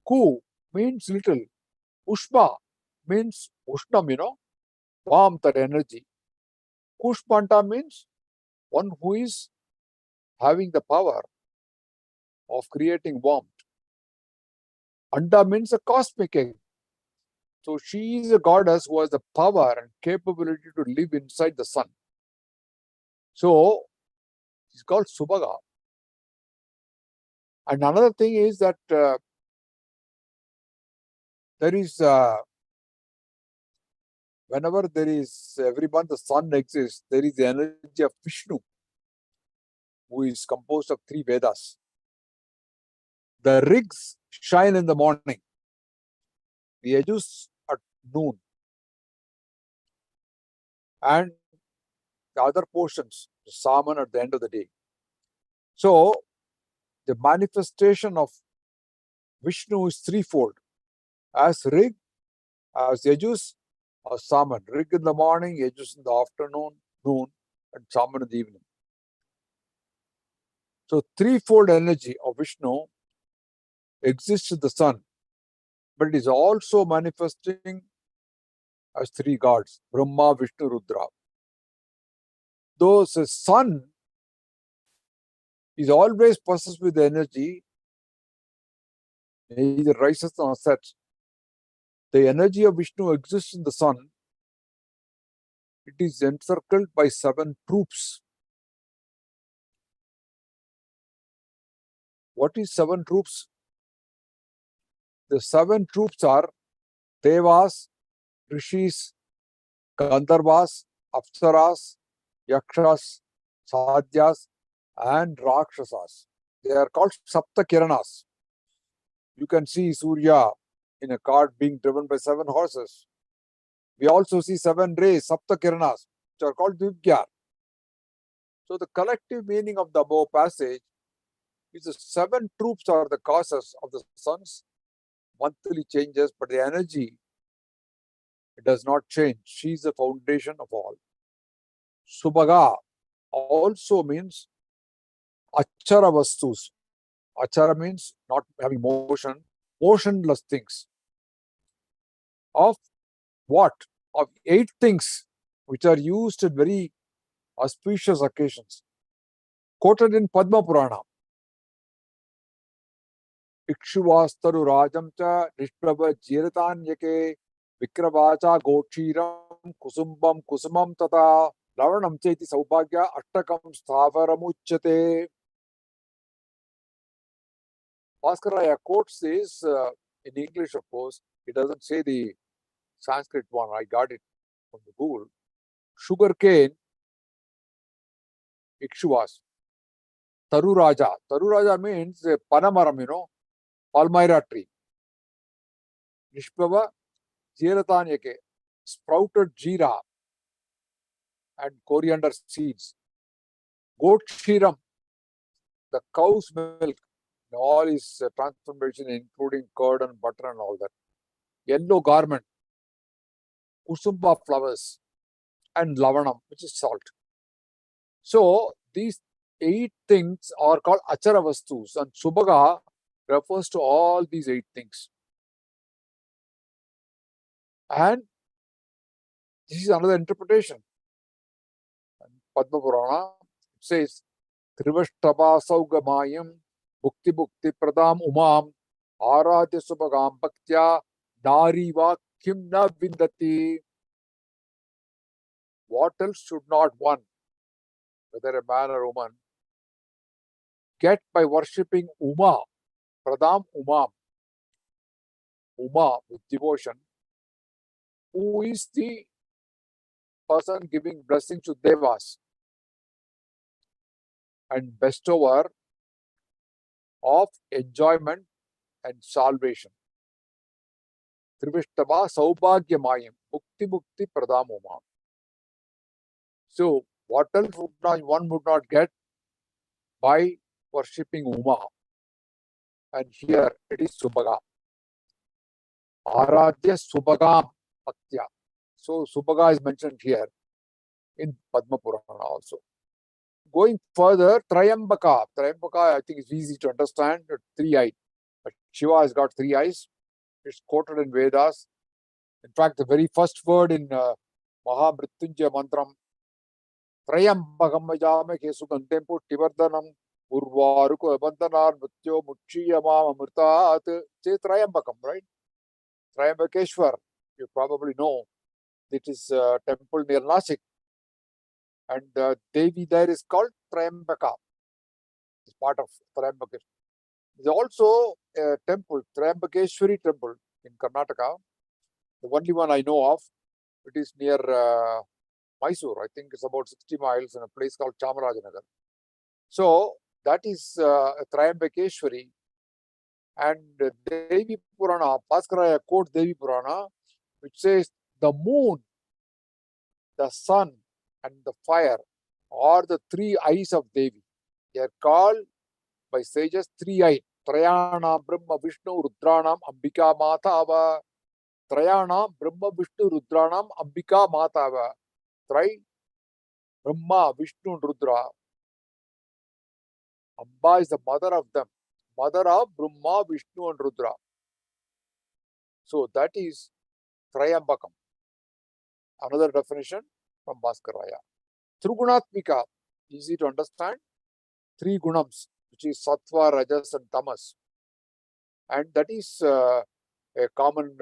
S1: Ku means little. Ushma means Ushnam, warmth or energy. Kushmanda means one who is having the power of creating warmth. Anda means a cosmic egg. So she is a goddess who has the power and capability to live inside the sun. So she's called Subhaga. And another thing is that there is, whenever there is, every month the sun exists, there is the energy of Vishnu, who is composed of 3 Vedas. The rigs shine in the morning, the Yajus at noon, and the other portions, the Saman at the end of the day. So the manifestation of Vishnu is threefold. As rig, as Yajus, or Saman. Rig in the morning, Yajus in the afternoon, noon, and Saman in the evening. So threefold energy of Vishnu exists in the sun, but it is also manifesting as 3 gods, Brahma, Vishnu, Rudra. Though the sun is always possessed with energy, neither rises nor sets. The energy of Vishnu exists in the sun. It is encircled by 7 troops. What is 7 troops? The 7 troops are Devas, Rishis, Gandharvas, Apsaras, Yakshas, Sadhyas, and Rakshasas. They are called Sapta Kiranas. You can see Surya in a cart being driven by 7 horses. We also see 7 rays, Sapta Kiranas, which are called Divya. So the collective meaning of the above passage is the 7 troops are the causes of the sun's monthly changes, but the energy, it does not change. She is the foundation of all. Subhaga also means Achara Vastus. Achara means not having motion, motionless things. Of what? Of 8 things which are used at very auspicious occasions. quoted in Padma Purana. Ikshuvastaru Rajamcha Nishprabha Jiratanyake Vikravacha Gokshiram Kusumbam Kusumam Tata Lavanam Cheti Saubhagya Attakam Sthavaram Bhaskaraya quotes this in English, of course. It doesn't say the Sanskrit one. I got it from the Google. Sugarcane, Ikshuvas. Taruraja. Taruraja means Panamaram, Palmyra tree. Nishprava Jiratanyake. Sprouted jeera and coriander seeds. Goat Shiram, the cow's milk, all is transformation, including curd and butter and all that. Yellow garment, kusumba flowers, and lavanam, which is salt. So these 8 things are called achara vastus, and subhaga refers to all these 8 things. And this is another interpretation. Padma Purana says, Trivashtaba Saugamayam Bhukti Bhukti Pradam Umam Aradya Subhagam Bhaktya Nariva Kimna Vindati. What else should not one, whether a man or woman, get by worshipping Uma, Pradam Umam, Uma with devotion, who is the person giving blessings to Devas and bestower of enjoyment and salvation. Trivishtava Saubhagyamayam Mukti Mukti Pradam Uma. So, what else one would not get by worshipping Uma? And here it is Subhaga. Aradya Subhagam Bhaktya. So, Subhaga is mentioned here in Padma Purana also. Going further, Trayambaka. Trayambaka, I think, is easy to understand. 3-eyed. But Shiva has got 3 eyes. It's quoted in Vedas. In fact, the very first word in Mahamrityunjaya Mantram, Trayambakam Vajame Kesugantem Puttivardhanam Urvaruko Abandhanar Mrityo Muchiyamam Amritat. Say Trayambakam, right? Trayambakeshwar, you probably know. It is a temple near Nasik. And Devi there is called Trayambaka. It's part of Trayambakeshwar. There's also a temple, Trayambakeshwari temple in Karnataka. The only one I know of. It is near Mysore. I think it's about 60 miles in a place called Chamarajanagar. So that is Trayambakeshwari. And Devi Purana, Bhaskaraya quotes Devi Purana, which says the moon, the sun, and the fire are the 3 eyes of Devi. They are called by sages 3-eyed. Trayana Brahma Vishnu Rudranam Ambika Matava. Trayana Brahma Vishnu Rudranam Ambika Matava. Try Brahma, Vishnu, and Rudra. Amba is the mother of them. Mother of Brahma, Vishnu, and Rudra. So that is Trayambakam. Another definition from Bhaskaraya. Trigunatmika, easy to understand. 3 gunams, which is Sattva, Rajas, and Tamas. And that is a common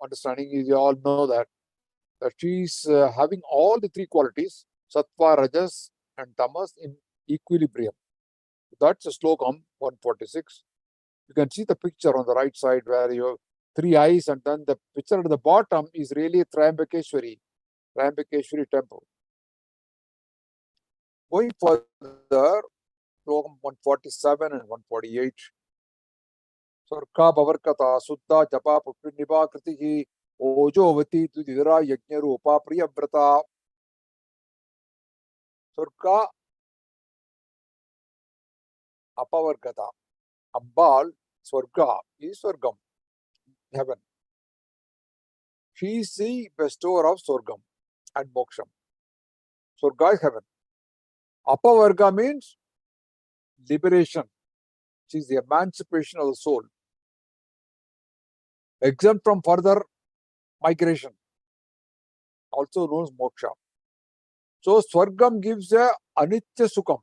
S1: understanding. You all know that she is having all the 3 qualities, Sattva, Rajas, and Tamas, in equilibrium. That's a slokam 146. You can see the picture on the right side where you have 3 eyes, and then the picture at the bottom is really Trayambakeshwari temple. Going further, slokam 147 and 148. Sarka Bavarkata Sutta Japa Putinipa Kritihi Ojovati Tudidra Yajnarupa Priyavrata. Surka Apavargata. Ambal Swarga is Swargam, heaven. She is the bestower of Swargam and Moksham. Swarga is heaven. Apavarga means liberation. She is the emancipation of the soul. Exempt from further migration. Also known as Moksha. So Swargam gives a anitya sukham.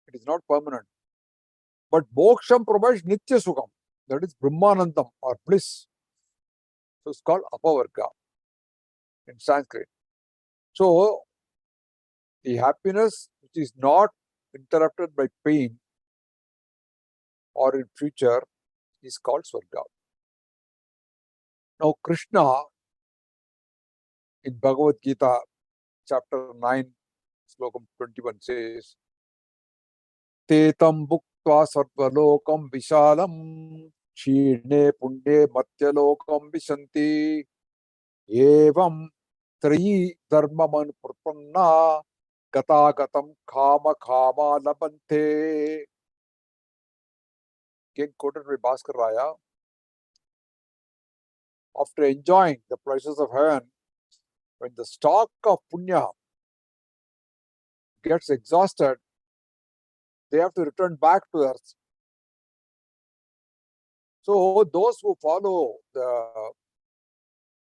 S1: It is not permanent. But Moksham provides nitya sukham. That is Brahmanandam or bliss. So it's called Apavarga in Sanskrit. So the happiness which is not interrupted by pain or in future is called Swarga. Now Krishna in Bhagavad Gita chapter 9 slokam 21 says, Tetam bhuktva sarvalokam vishalam Shine punde matyalokam vishanti evam trayi dharmaman prapanna Gatagatam kama kama labante. Again quoted by Bhaskar Raya. After enjoying the pleasures of heaven, when the stock of punya gets exhausted, they have to return back to earth. So those who follow the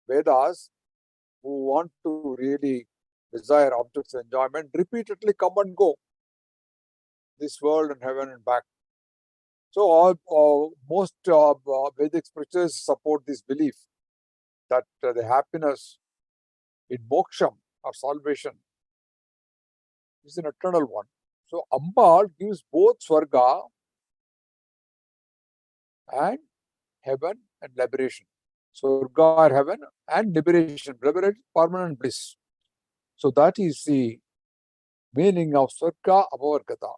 S1: Vedas, who want to really desire objects of enjoyment, repeatedly come and go this world and heaven and back. So most Vedic scriptures support this belief that the happiness in moksham or salvation is an eternal one. So Ambal gives both Swarga and heaven and liberation. Swarga or heaven and liberation, permanent bliss. So that is the meaning of Swarga Apavargata.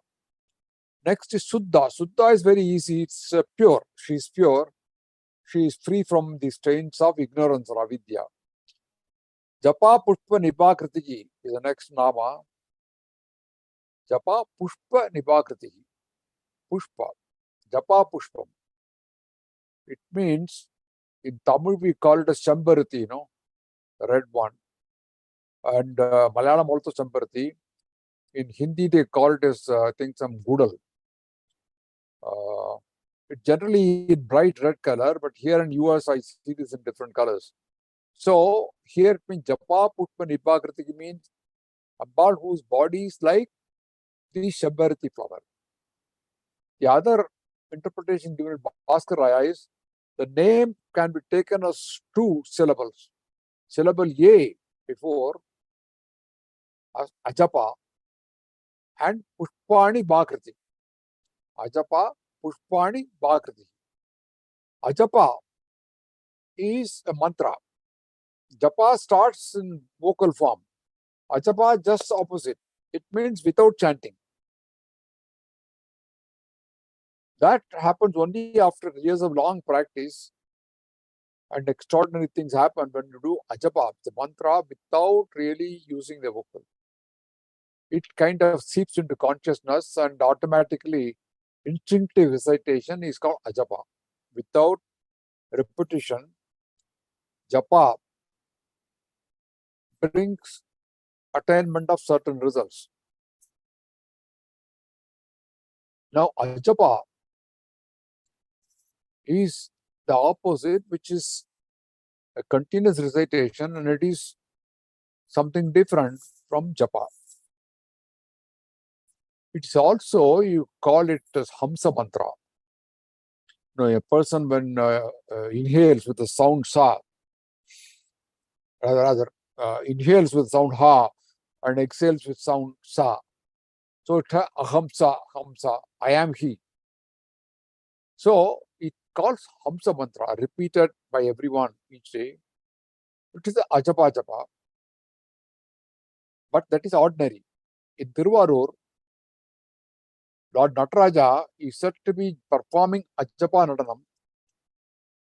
S1: Next is Suddha. Suddha is very easy. It's pure. She is pure. She is free from the stains of ignorance or avidya. Japa Pushpa Nibhakriti is the next nama. Japa Pushpa Nibhakriti. Pushpa. Japa Pushpam. It means, in Tamil we call it as Chambarati, the red one. And Malayalam also Chambarati. In Hindi they call it as, I think, some Gudal. It's generally in bright red color, but here in US I see this in different colors. So here it means Japa Pushpa Nibhakriti means Ambal whose body is like the Chambarati flower. The other interpretation given by Bhaskar Raya is the name can be taken as two syllables. Syllable A before as Ajapa and Pushpani Bhakriti. Ajapa, Pushpani Bhakriti. Ajapa is a mantra. Japa starts in vocal form. Ajapa just opposite. It means without chanting. That happens only after years of long practice, and extraordinary things happen when you do Ajapa, the mantra, without really using the vocal. It kind of seeps into consciousness and automatically instinctive recitation is called Ajapa. Without repetition, Japa brings attainment of certain results. Now, Ajapa is the opposite, which is a continuous recitation, and it is something different from Japa. It's also, you call it as Hamsa Mantra. A person when inhales with the sound Sa, rather inhales with sound Ha and exhales with sound Sa. So it's Ahamsa, Hamsa, I am he. So it calls Hamsa Mantra, repeated by everyone each day. It is a Ajapa Japa, but that is ordinary. In Tiruvarur, Lord Nataraja is said to be performing Ajapa Nadanam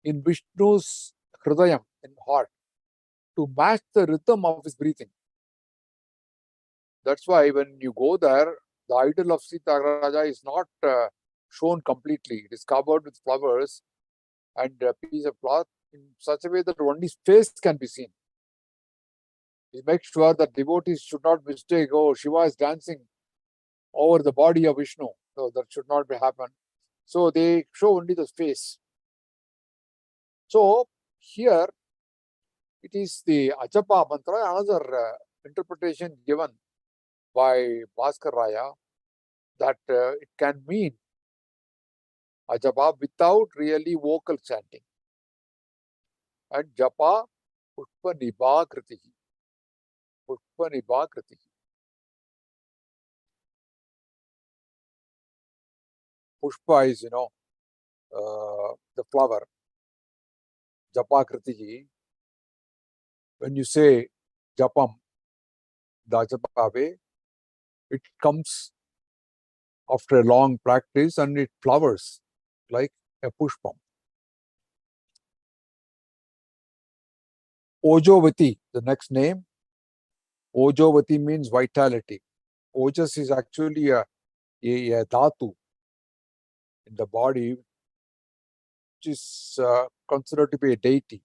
S1: in Vishnu's Hridayam, in heart, to match the rhythm of his breathing. That's why when you go there, the idol of Sita Raja is not shown completely. It is covered with flowers and a piece of cloth in such a way that only his face can be seen. He makes sure that devotees should not mistake, oh, Shiva is dancing over the body of Vishnu. So that should not be happen. So they show only the face. So here it is the Ajapa mantra, another interpretation given by Bhaskar Raya that it can mean a japa without really vocal chanting. And japa pushpa nibha kritihi. Pushpa nibha kritihi. Pushpa is, the flower. Japa kritihi. When you say japam, dajapave, it comes after a long practice and it flowers like a pushpam. Ojovati, the next name. Ojovati means vitality. Ojas is actually a dhatu in the body, which is considered to be a deity.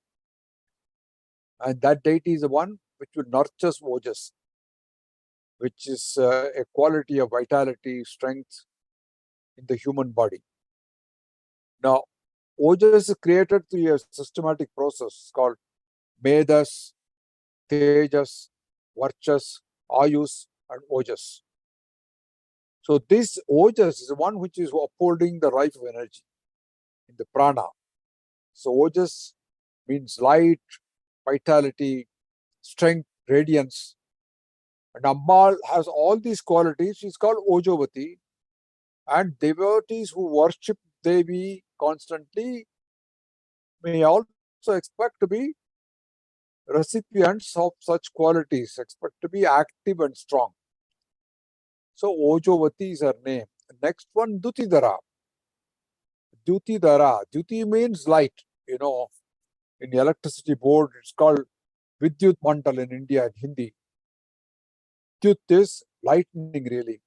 S1: And that deity is the one which will nurture Ojas, which is a quality of vitality, strength in the human body. Now, Ojas is created through a systematic process called Medas, Tejas, Varchas, Ayus, and Ojas. So this Ojas is the one which is upholding the life of energy in the prana. So Ojas means light, vitality, strength, radiance. And Ambal has all these qualities. She's called Ojovati. And devotees who worship Devi constantly may also expect to be recipients of such qualities, expect to be active and strong. So Ojovati is her name. Next one, Dutidara. Dutidara. Duti means light. In the electricity board, it's called Vidyut Mandal in India in Hindi. Dyut is lightning, really.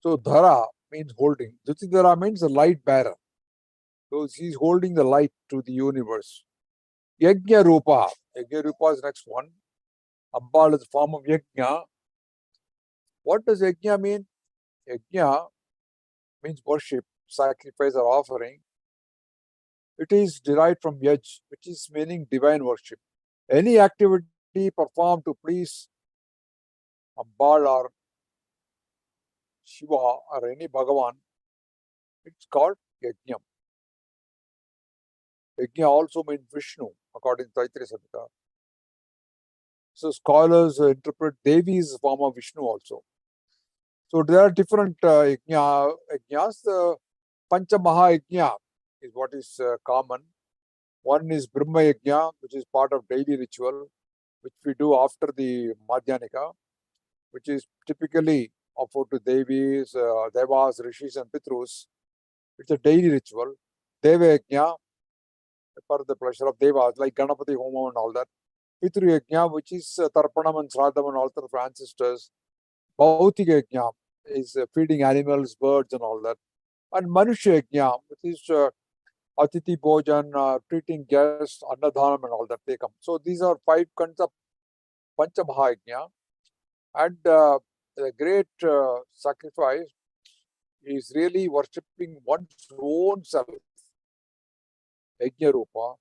S1: So Dhara means holding. Dutidara means the light bearer. So she's holding the light to the universe. Yajna Rupa. Yajna Rupa is the next one. Ambal is the form of Yajna. What does Yajna mean? Yajna means worship, sacrifice or offering. It is derived from Yaj, which is meaning divine worship. Any activity performed to please Ambal or Shiva or any Bhagavan, it's called Yajna. Yajna also means Vishnu, according to Taittiriya Samhita. So scholars interpret Devi as a form of Vishnu also. So there are different yajnas. The Pancha Maha Yajna is what is common. One is Brahma Yajna, which is part of daily ritual, which we do after the Madhyanika, which is typically offered to Devis, Devas, Rishis and Pitrus. It's a daily ritual. Deva Yajna, for the pleasure of Devas, like Ganapati Homa and all that. Pitru Yajna, which is Tarpanam and Sradham and altar for ancestors. Bhautika Yajna is feeding animals, birds and all that. And Manushya Yajna, which is Atiti Bhojan, treating guests, Annadhanam and all that they come. So these are 5 kinds of Pancha Maha Yajna. And the great sacrifice is really worshipping one's own self, Yajna Rupa,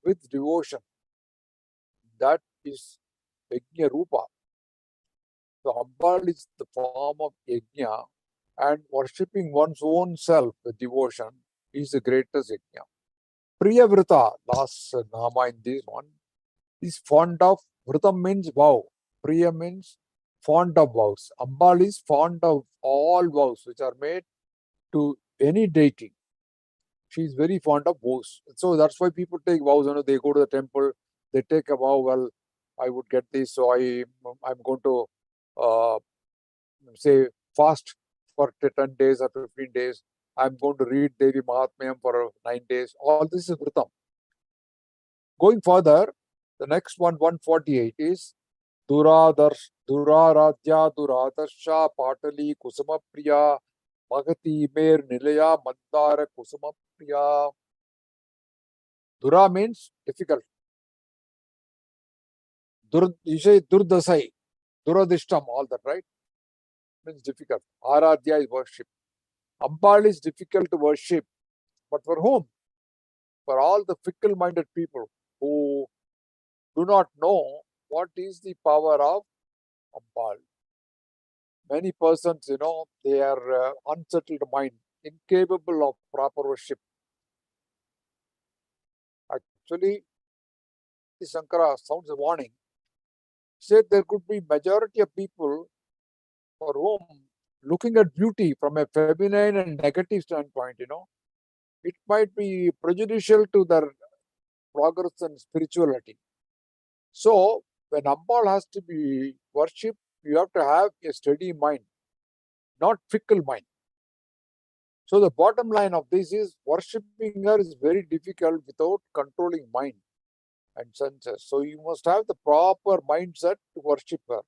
S1: with devotion. That is Yajna Rupa. So Ambal is the form of Yajna, and worshipping one's own self with devotion is the greatest Yajna. Priyavrita, last Nama in this one, is fond of, Vritam means vow, Priya means fond of vows. Ambal is fond of all vows which are made to any deity. She is very fond of vows. So that's why people take vows. They go to the temple, they take a vow, well, I would get this, so I'm going to say fast for 10 days or 15 days. I'm going to read Devi Mahatmyam for 9 days. All this is Vritam. Going further, the next one, 148, is Duraradya Duradarsha Patali Kusuma Priya Magati Mer Nilaya Mandara Kusuma Priya. Dura means difficult. You say Durdasai, Duradishtam, all that, right? Means difficult. Aradhya is worship. Ambal is difficult to worship. But for whom? For all the fickle-minded people who do not know what is the power of Ambal? Many persons, they are unsettled mind, incapable of proper worship. Actually, Shankara sounds a warning. Said there could be majority of people for whom looking at beauty from a feminine and negative standpoint, it might be prejudicial to their progress and spirituality. So, when Ambal has to be worshipped, you have to have a steady mind, not fickle mind. So, the bottom line of this is worshipping her is very difficult without controlling mind and senses. So, you must have the proper mindset to worship her.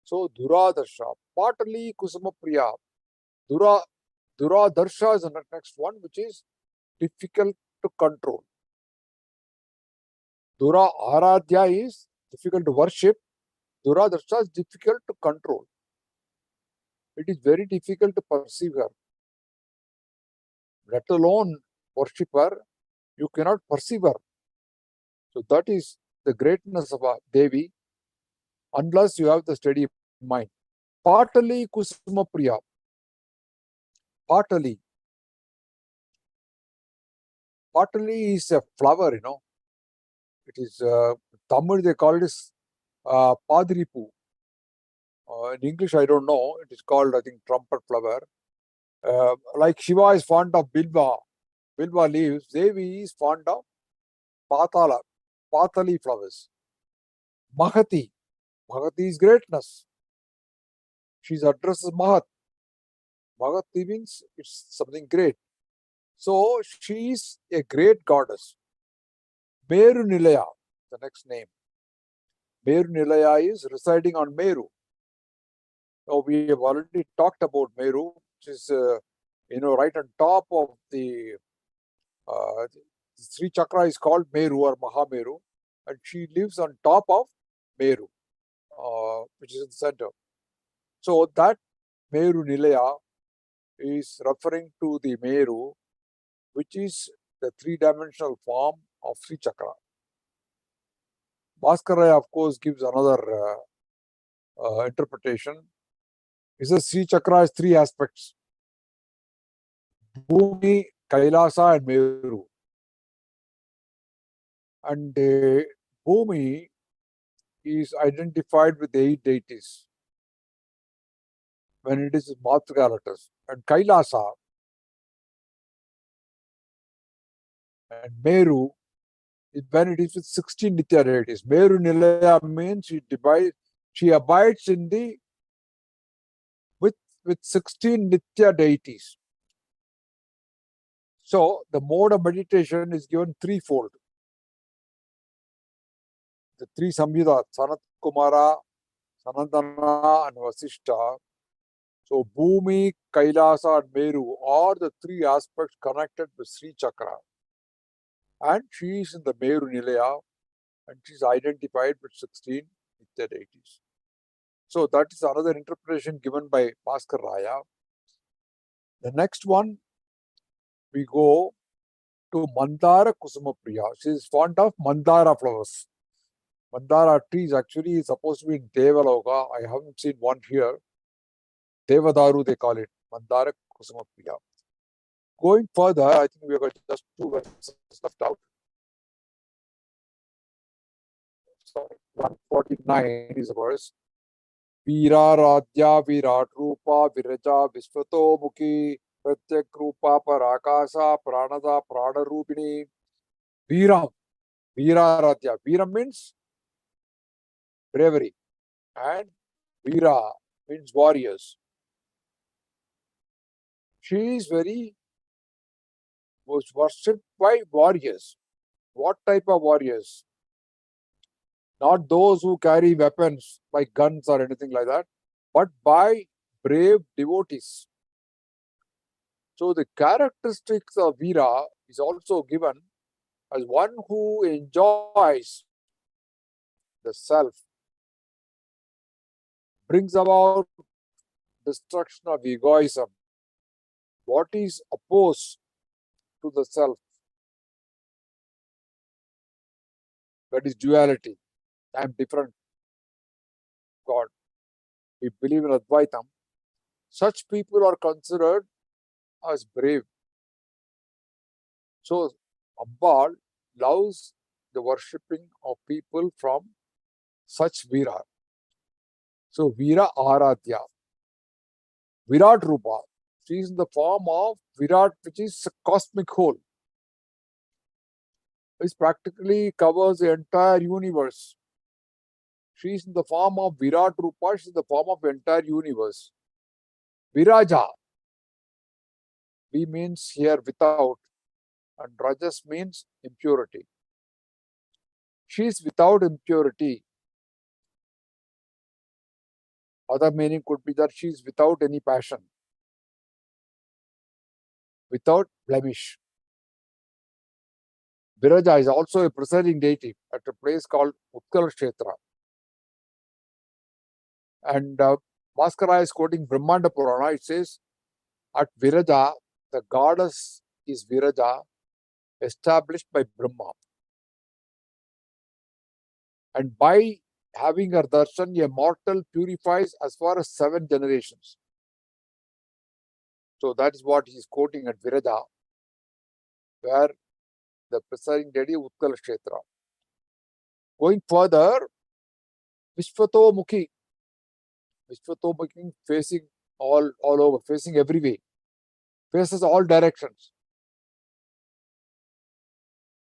S1: So, Duradarsha, Patali Kusuma Duradarsha is the next one, which is difficult to control. Dura Aradhya is difficult to worship. Duradarsha is difficult to control. It is very difficult to perceive her. Let alone worship her, you cannot perceive her. So that is the greatness of a Devi, unless you have the steady mind. Patali Kusuma Priya. Patali. Patali is a flower, It is Tamil, they call it as Padripu. In English, I don't know. It is called, I think, trumpet flower. Like Shiva is fond of Bilva leaves, Devi is fond of Patali flowers. Mahati is greatness. She's addressed as Mahat. Mahati means it's something great. So she is a great goddess. Meru Nilaya, the next name. Meru Nilaya is residing on Meru. Now we have already talked about Meru, which is right on top of the Sri Chakra is called Meru or Mahameru, and she lives on top of Meru, which is in the center. So that Meru Nilaya is referring to the Meru, which is the three-dimensional form of Sri Chakra. Bhaskaraya, of course, gives another interpretation. He says Sri Chakra has three aspects: Bhumi, Kailasa, and Meru. And Bhumi is identified with 8 deities when it is Matrikalatas. And Kailasa and Meru is when it is with 16 Nitya deities. Meru Nilaya means she abides in the with 16 Nitya deities. So the mode of meditation is given threefold. The three Samhitas, Sanat Kumara, Sanandana, and Vasishta. So Bhumi, Kailasa, and Meru are the three aspects connected with Sri Chakra. And she is in the Meru Nilaya, and she is identified with 16 Nitya deities. So that is another interpretation given by Bhaskar Raya. The next one, we go to Mandara Kusuma Priya. She is fond of Mandara flowers. Mandara trees actually is supposed to be in Devaloka. I haven't seen one here. Devadaru, they call it. Mandara Kusuma Priya. Going further, I think we have got just 2 verses left out. Sorry, 149 is the verse. Veera Radhya Virat Rupa Viraja Vishvato Mukhi Pratyak Rupa Parakasa Pranada Pranarupini. Veera Radhya. Veera means bravery, and Veera means warriors. She is was worshipped by warriors. What type of warriors? Not those who carry weapons like guns or anything like that, but by brave devotees. So the characteristics of Veera is also given as one who enjoys the self, brings about destruction of egoism. What is opposed to the self? That is duality. I am different God. We believe in Advaitam. Such people are considered as brave. So Ambal loves the worshipping of people from such Veera. So Veera Aradhya. Virat Rupa. She is in the form of Virat, which is a cosmic whole. This practically covers the entire universe. She is in the form of Virat Rupa. She is in the form of the entire universe. Viraja. V means here without, and Rajas means impurity. She is without impurity. Other meaning could be that she is without any passion, without blemish. Viraja is also a presiding deity at a place called Utkal Kshetra. And Bhaskara is quoting Brahmanda Purana. It says, at Viraja, the goddess is Viraja, established by Brahma. And by having her darshan, a mortal purifies as far as 7 generations. So that is what he is quoting at Viraja, where the presiding deity Utkal Kshetra. Going further, Vishvato Mukhi. Vishvato Mukhi facing all over, facing every way, faces all directions,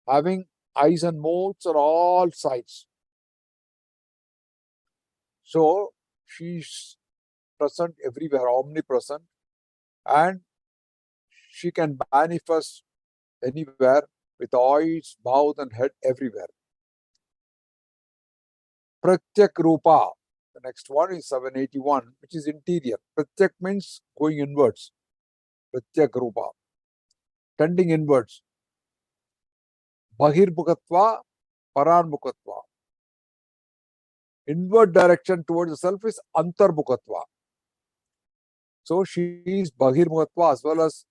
S1: having eyes and mouths on all sides. So she's present everywhere, omnipresent, and she can manifest anywhere with eyes, mouth, and head everywhere. Pratyak Rupa. The next one is 781, which is interior. Pratyak means going inwards. Pratyak Rupa. Tending inwards. Bahirmukhatva, Paranmukhatva. Inward direction towards the self is Antarbukhatva. So she is Bahirmukhatva as well as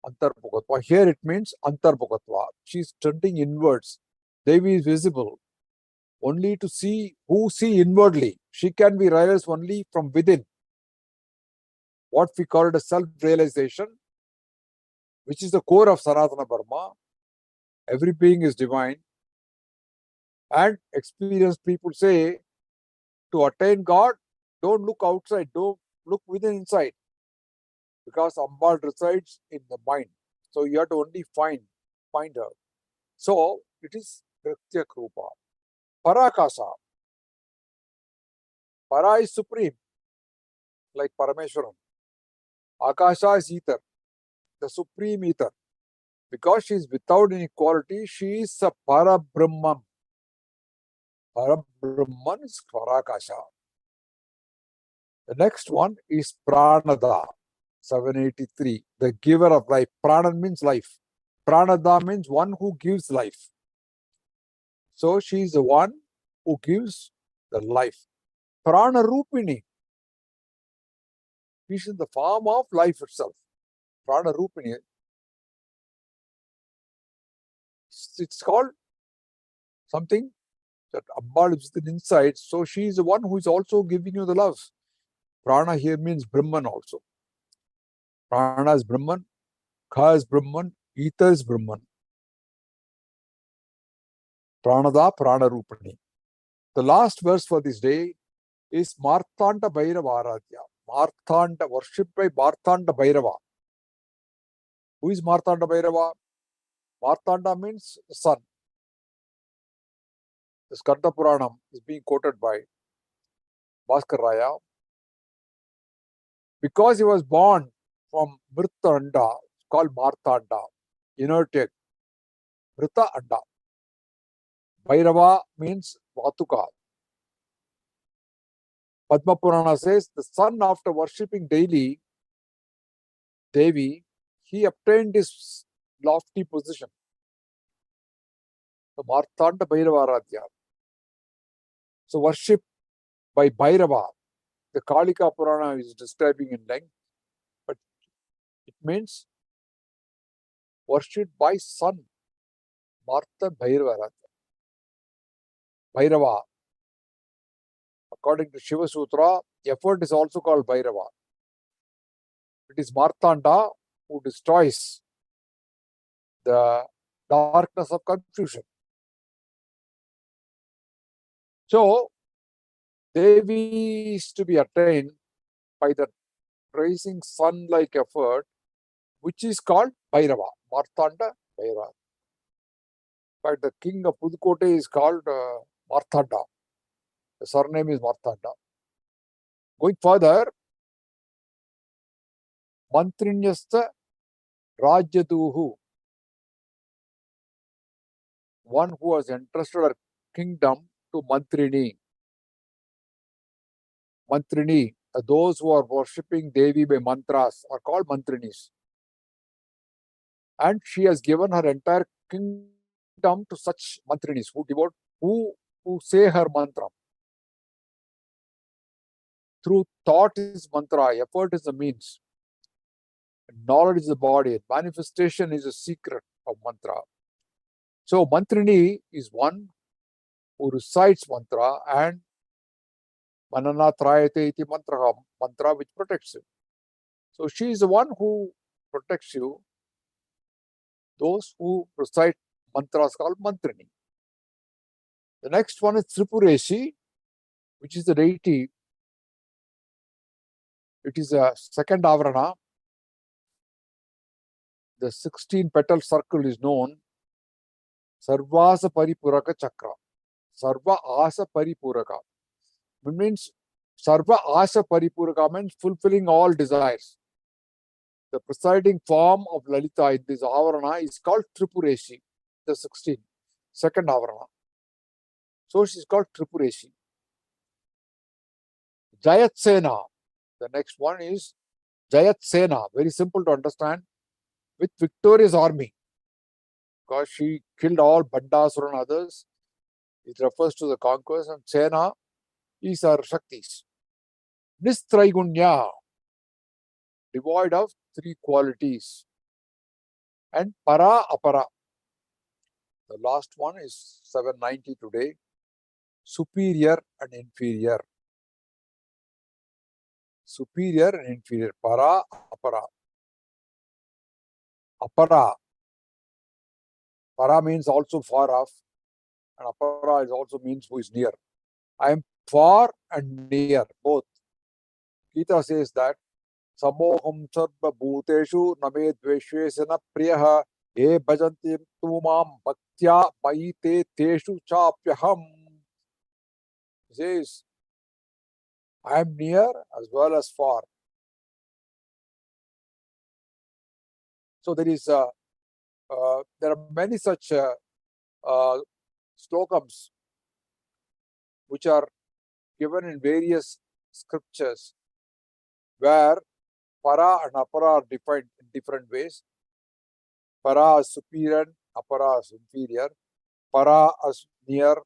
S1: Antarbukhatva. Here it means Antarbukhatva. She is tending inwards. Devi is visible only to see who see inwardly. She can be realized only from within. What we call it a self-realization, which is the core of Sanatana Dharma. Every being is divine. And experienced people say, to attain God, don't look outside, don't look within inside. Because Ambal resides in the mind. So you have to only find her. So it is Pratyak Rupa. Parakasa. Para is supreme, like Parameshwaram. Akasha is ether, the supreme ether. Because she is without any quality, she is a Parabrahman. Parabrahman is Parakasha. The next one is Pranada, 783, the giver of life. Pranan means life. Pranada means one who gives life. So she is the one who gives the life. Prana Rupini. She is in the form of life itself. Prana Rupini. It's called something that Ambal is within inside. So she is the one who is also giving you the love. Prana here means Brahman also. Prana is Brahman, Kha is Brahman, Ether is Brahman. Pranada Prana Rupani. The last verse for this day is Marthanda Bhairava Aradhya. Marthanda, worshipped by Marthanda Bhairava. Who is Marthanda Bhairava? Marthanda means sun. The Skanda Puranam is being quoted by Bhaskar Raya. Because he was born from Mrita Anda, called Marthanda, inert egg. Mrita Anda. Bhairava means Vatuka. Padma Purana says the son, after worshipping daily Devi, he obtained this lofty position. The Marthanda Bhairava Aradhya. So worship by Bhairava, the Kalika Purana is describing in length, but it means worshipped by sun, Martha Bhairava Aradhya. Bhairava. According to Shiva Sutra, effort is also called Bhairava. It is Martanda who destroys the darkness of confusion. So, Devi is to be attained by the rising sun-like effort, which is called Bhairava, Martanda Bhairava. But the king of Pudukkottai is called Martanda. The surname is Martanda. Going further, Mantrinyasta Rajyaduhu, one who has entrusted her kingdom to Mantrini. Mantrini, those who are worshipping Devi by mantras are called Mantrinis. And she has given her entire kingdom to such Mantrinis who say her mantra. Through thought is mantra, effort is the means, knowledge is the body, manifestation is the secret of mantra. So Mantrini is one who recites mantra, and Manana Trayate iti mantra which protects you. So she is the one who protects you. Those who recite mantras called Mantrini. The next one is Tripureshi, which is the deity. It is a second avarana. The 16 petal circle is known Sarvasa Paripuraka Chakra. Sarva Asa Paripuraka. It means Sarva Asa Paripuraka means fulfilling all desires. The presiding form of Lalita in this avarana is called Tripureshi, the 16, second avarana. So she is called Tripureshi. Jayatsena, the next one is Jayatsena, very simple to understand, with victorious army. Because she killed all Bandasura and others. It refers to the conquerors, and Sena is her Shaktis. Nistraigunya, devoid of three qualities. And Para Apara. The last one is 790 today. Superior and inferior. Superior and inferior. Para Apara. Apara. Para means also far off. And Apara is also means who is near. I am far and near, both. Gita says that Samoham sarva bhuteshu name dveshvesana priyaha e bhajanti tumam bhaktya maite teshu chapyaham. Says, I am near as well as far. So there are many such slokams which are given in various scriptures where para and apara are defined in different ways. Para is superior, apara is inferior. Para is near,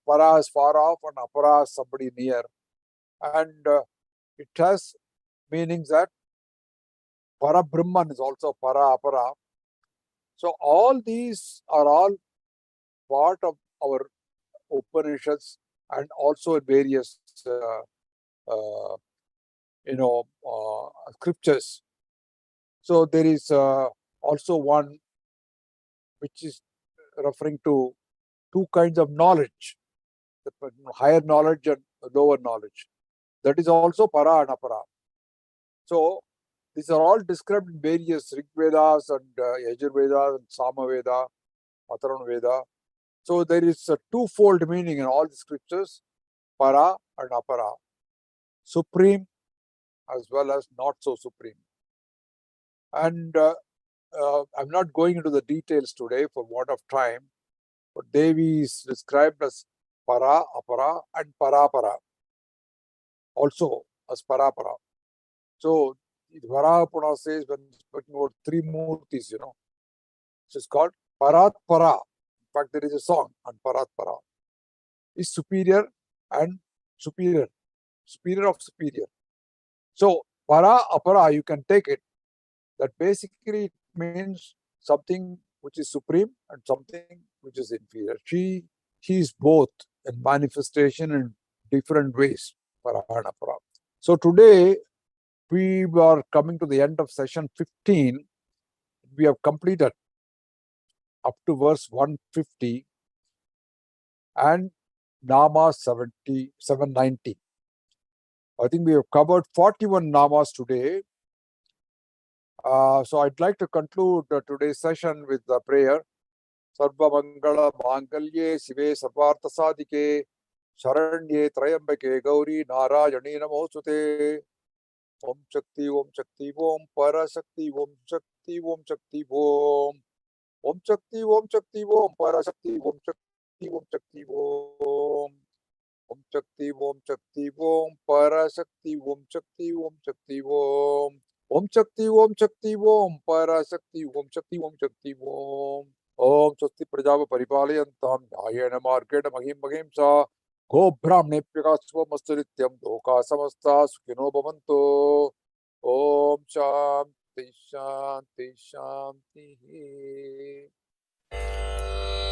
S1: para is far off, and apara is somebody near. And it has meanings that para Brahman is also para apara. So all these are all part of our Upanishads and also in various scriptures. So there is also one which is referring to two kinds of knowledge, the higher knowledge and lower knowledge. That is also para and apara. So these are all described in various Rig Vedas and Yajur Vedas and Sama Veda, Atharvana Veda. So there is a twofold meaning in all the scriptures, para and apara. Supreme as well as not so supreme. And I'm not going into the details today for want of time, but Devi is described as para, apara, and parapara. Also as parapara. So Varahapuna says when speaking about three murtis, it's called Parat Para. In fact, there is a song on Parat Para. Is superior and superior. Superior of superior. So para, apara, you can take it. That basically means something which is supreme and something which is inferior. She is both in manifestation in different ways. So today we are coming to the end of session 15. We have completed up to verse 150 and Nama 790. I think we have covered 41 Namas today. So I'd like to conclude today's session with the prayer. Sarva Mangala Mangalye Sive Sarvartha Sadike Sharanye Trayambake Gauri Narayani Namosute Om Shakti Om Shakti Om Parashakti Om Shakti Om Shakti Om Om Shakti Om Shakti Om Parashakti Om Shakti Om Shakti Om Om Shakti Om Shakti Om Parashakti Om Shakti Om Shakti Om Om Shakti Om Shakti Om Parashakti Om Shakti Om Shakti Om Om Swasti Prajava Paripalayantam Nyayena Marketa Mahim Mahim Sa Go Brahmnepyaka Swamastarityam Doka Samasta Sukhino Bhavanto Om Shanti Shanti Shanti.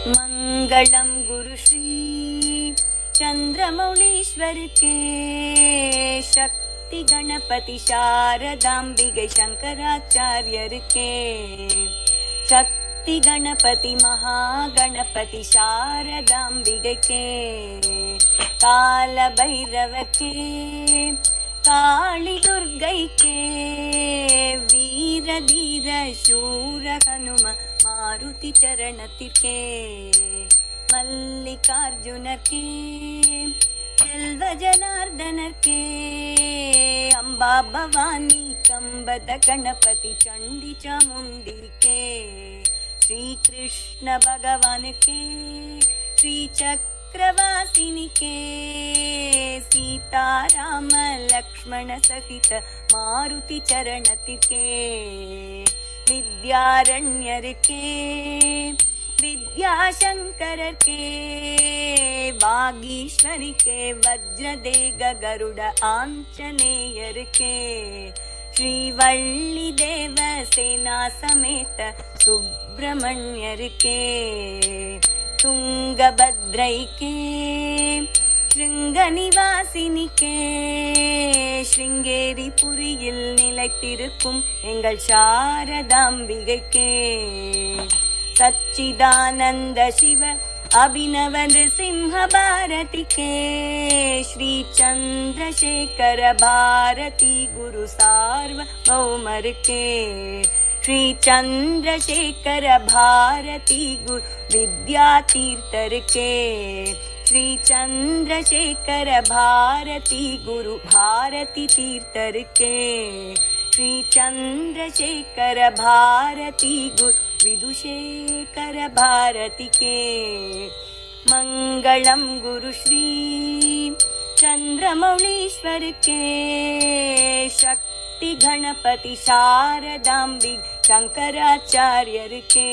S2: Mangalam Guru Shri Chandramaulishwar ke Shakti Ganapati Sharadambigai Shankaracharya ke Shakti Ganapati Mahaganapati Sharadambigai ke Kala Bhairava ke Kali Durgai ke Veera Dheera Shura Hanuma Maruti Charanatirke Mallikarjunarke Selva Janardanarke Amba Bhavani Kambada Ganapati Chandi Chamundirke Shri Krishna Bhagavanke Shri Chakravasinike Sita Rama Lakshmana Sahita Maruti Charanatirke Vidyaranyar ke Vidya Shankaram ke Vagishwari ke Vajradega Garuda Anjaneyar ke Shri Valli Deva Sena Sameta Subramanyar ke Tungabhadrai ke Shringanivasini ke Sringeri Puriyil Nilaittirukkum Engal Sharadambigai ke Satchidananda Shiva Abhinava Nrsimha Bharati ke Shri Chandrasekhara Bharati Guru Sarvabhaumar ke Shri Chandrasekhara Bharati Guru Vidya Tirthar ke Shri Chandrasekhara Bharati Guru Bharati Tirthar ke Shri Chandrasekhara Bharati Guru Vidushekara Bharati ke Mangalam Guru Shri Chandramaulishwar ke Shakti Ganapati Sharadambig Shankaracharya ke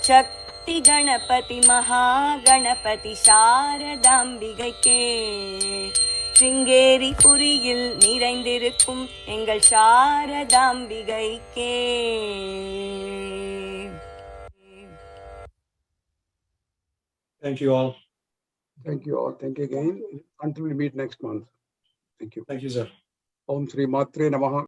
S2: Shakti Ganapati Mahaganapati Sharadambigai ke Sringeri Puriyil Niraindirukkum Engal Sharadambigai ke.
S3: Thank you all.
S4: Thank you all. Thank you again. Until we meet next month. Thank you.
S3: Thank you, sir.
S4: Om Sri Matre Namaha.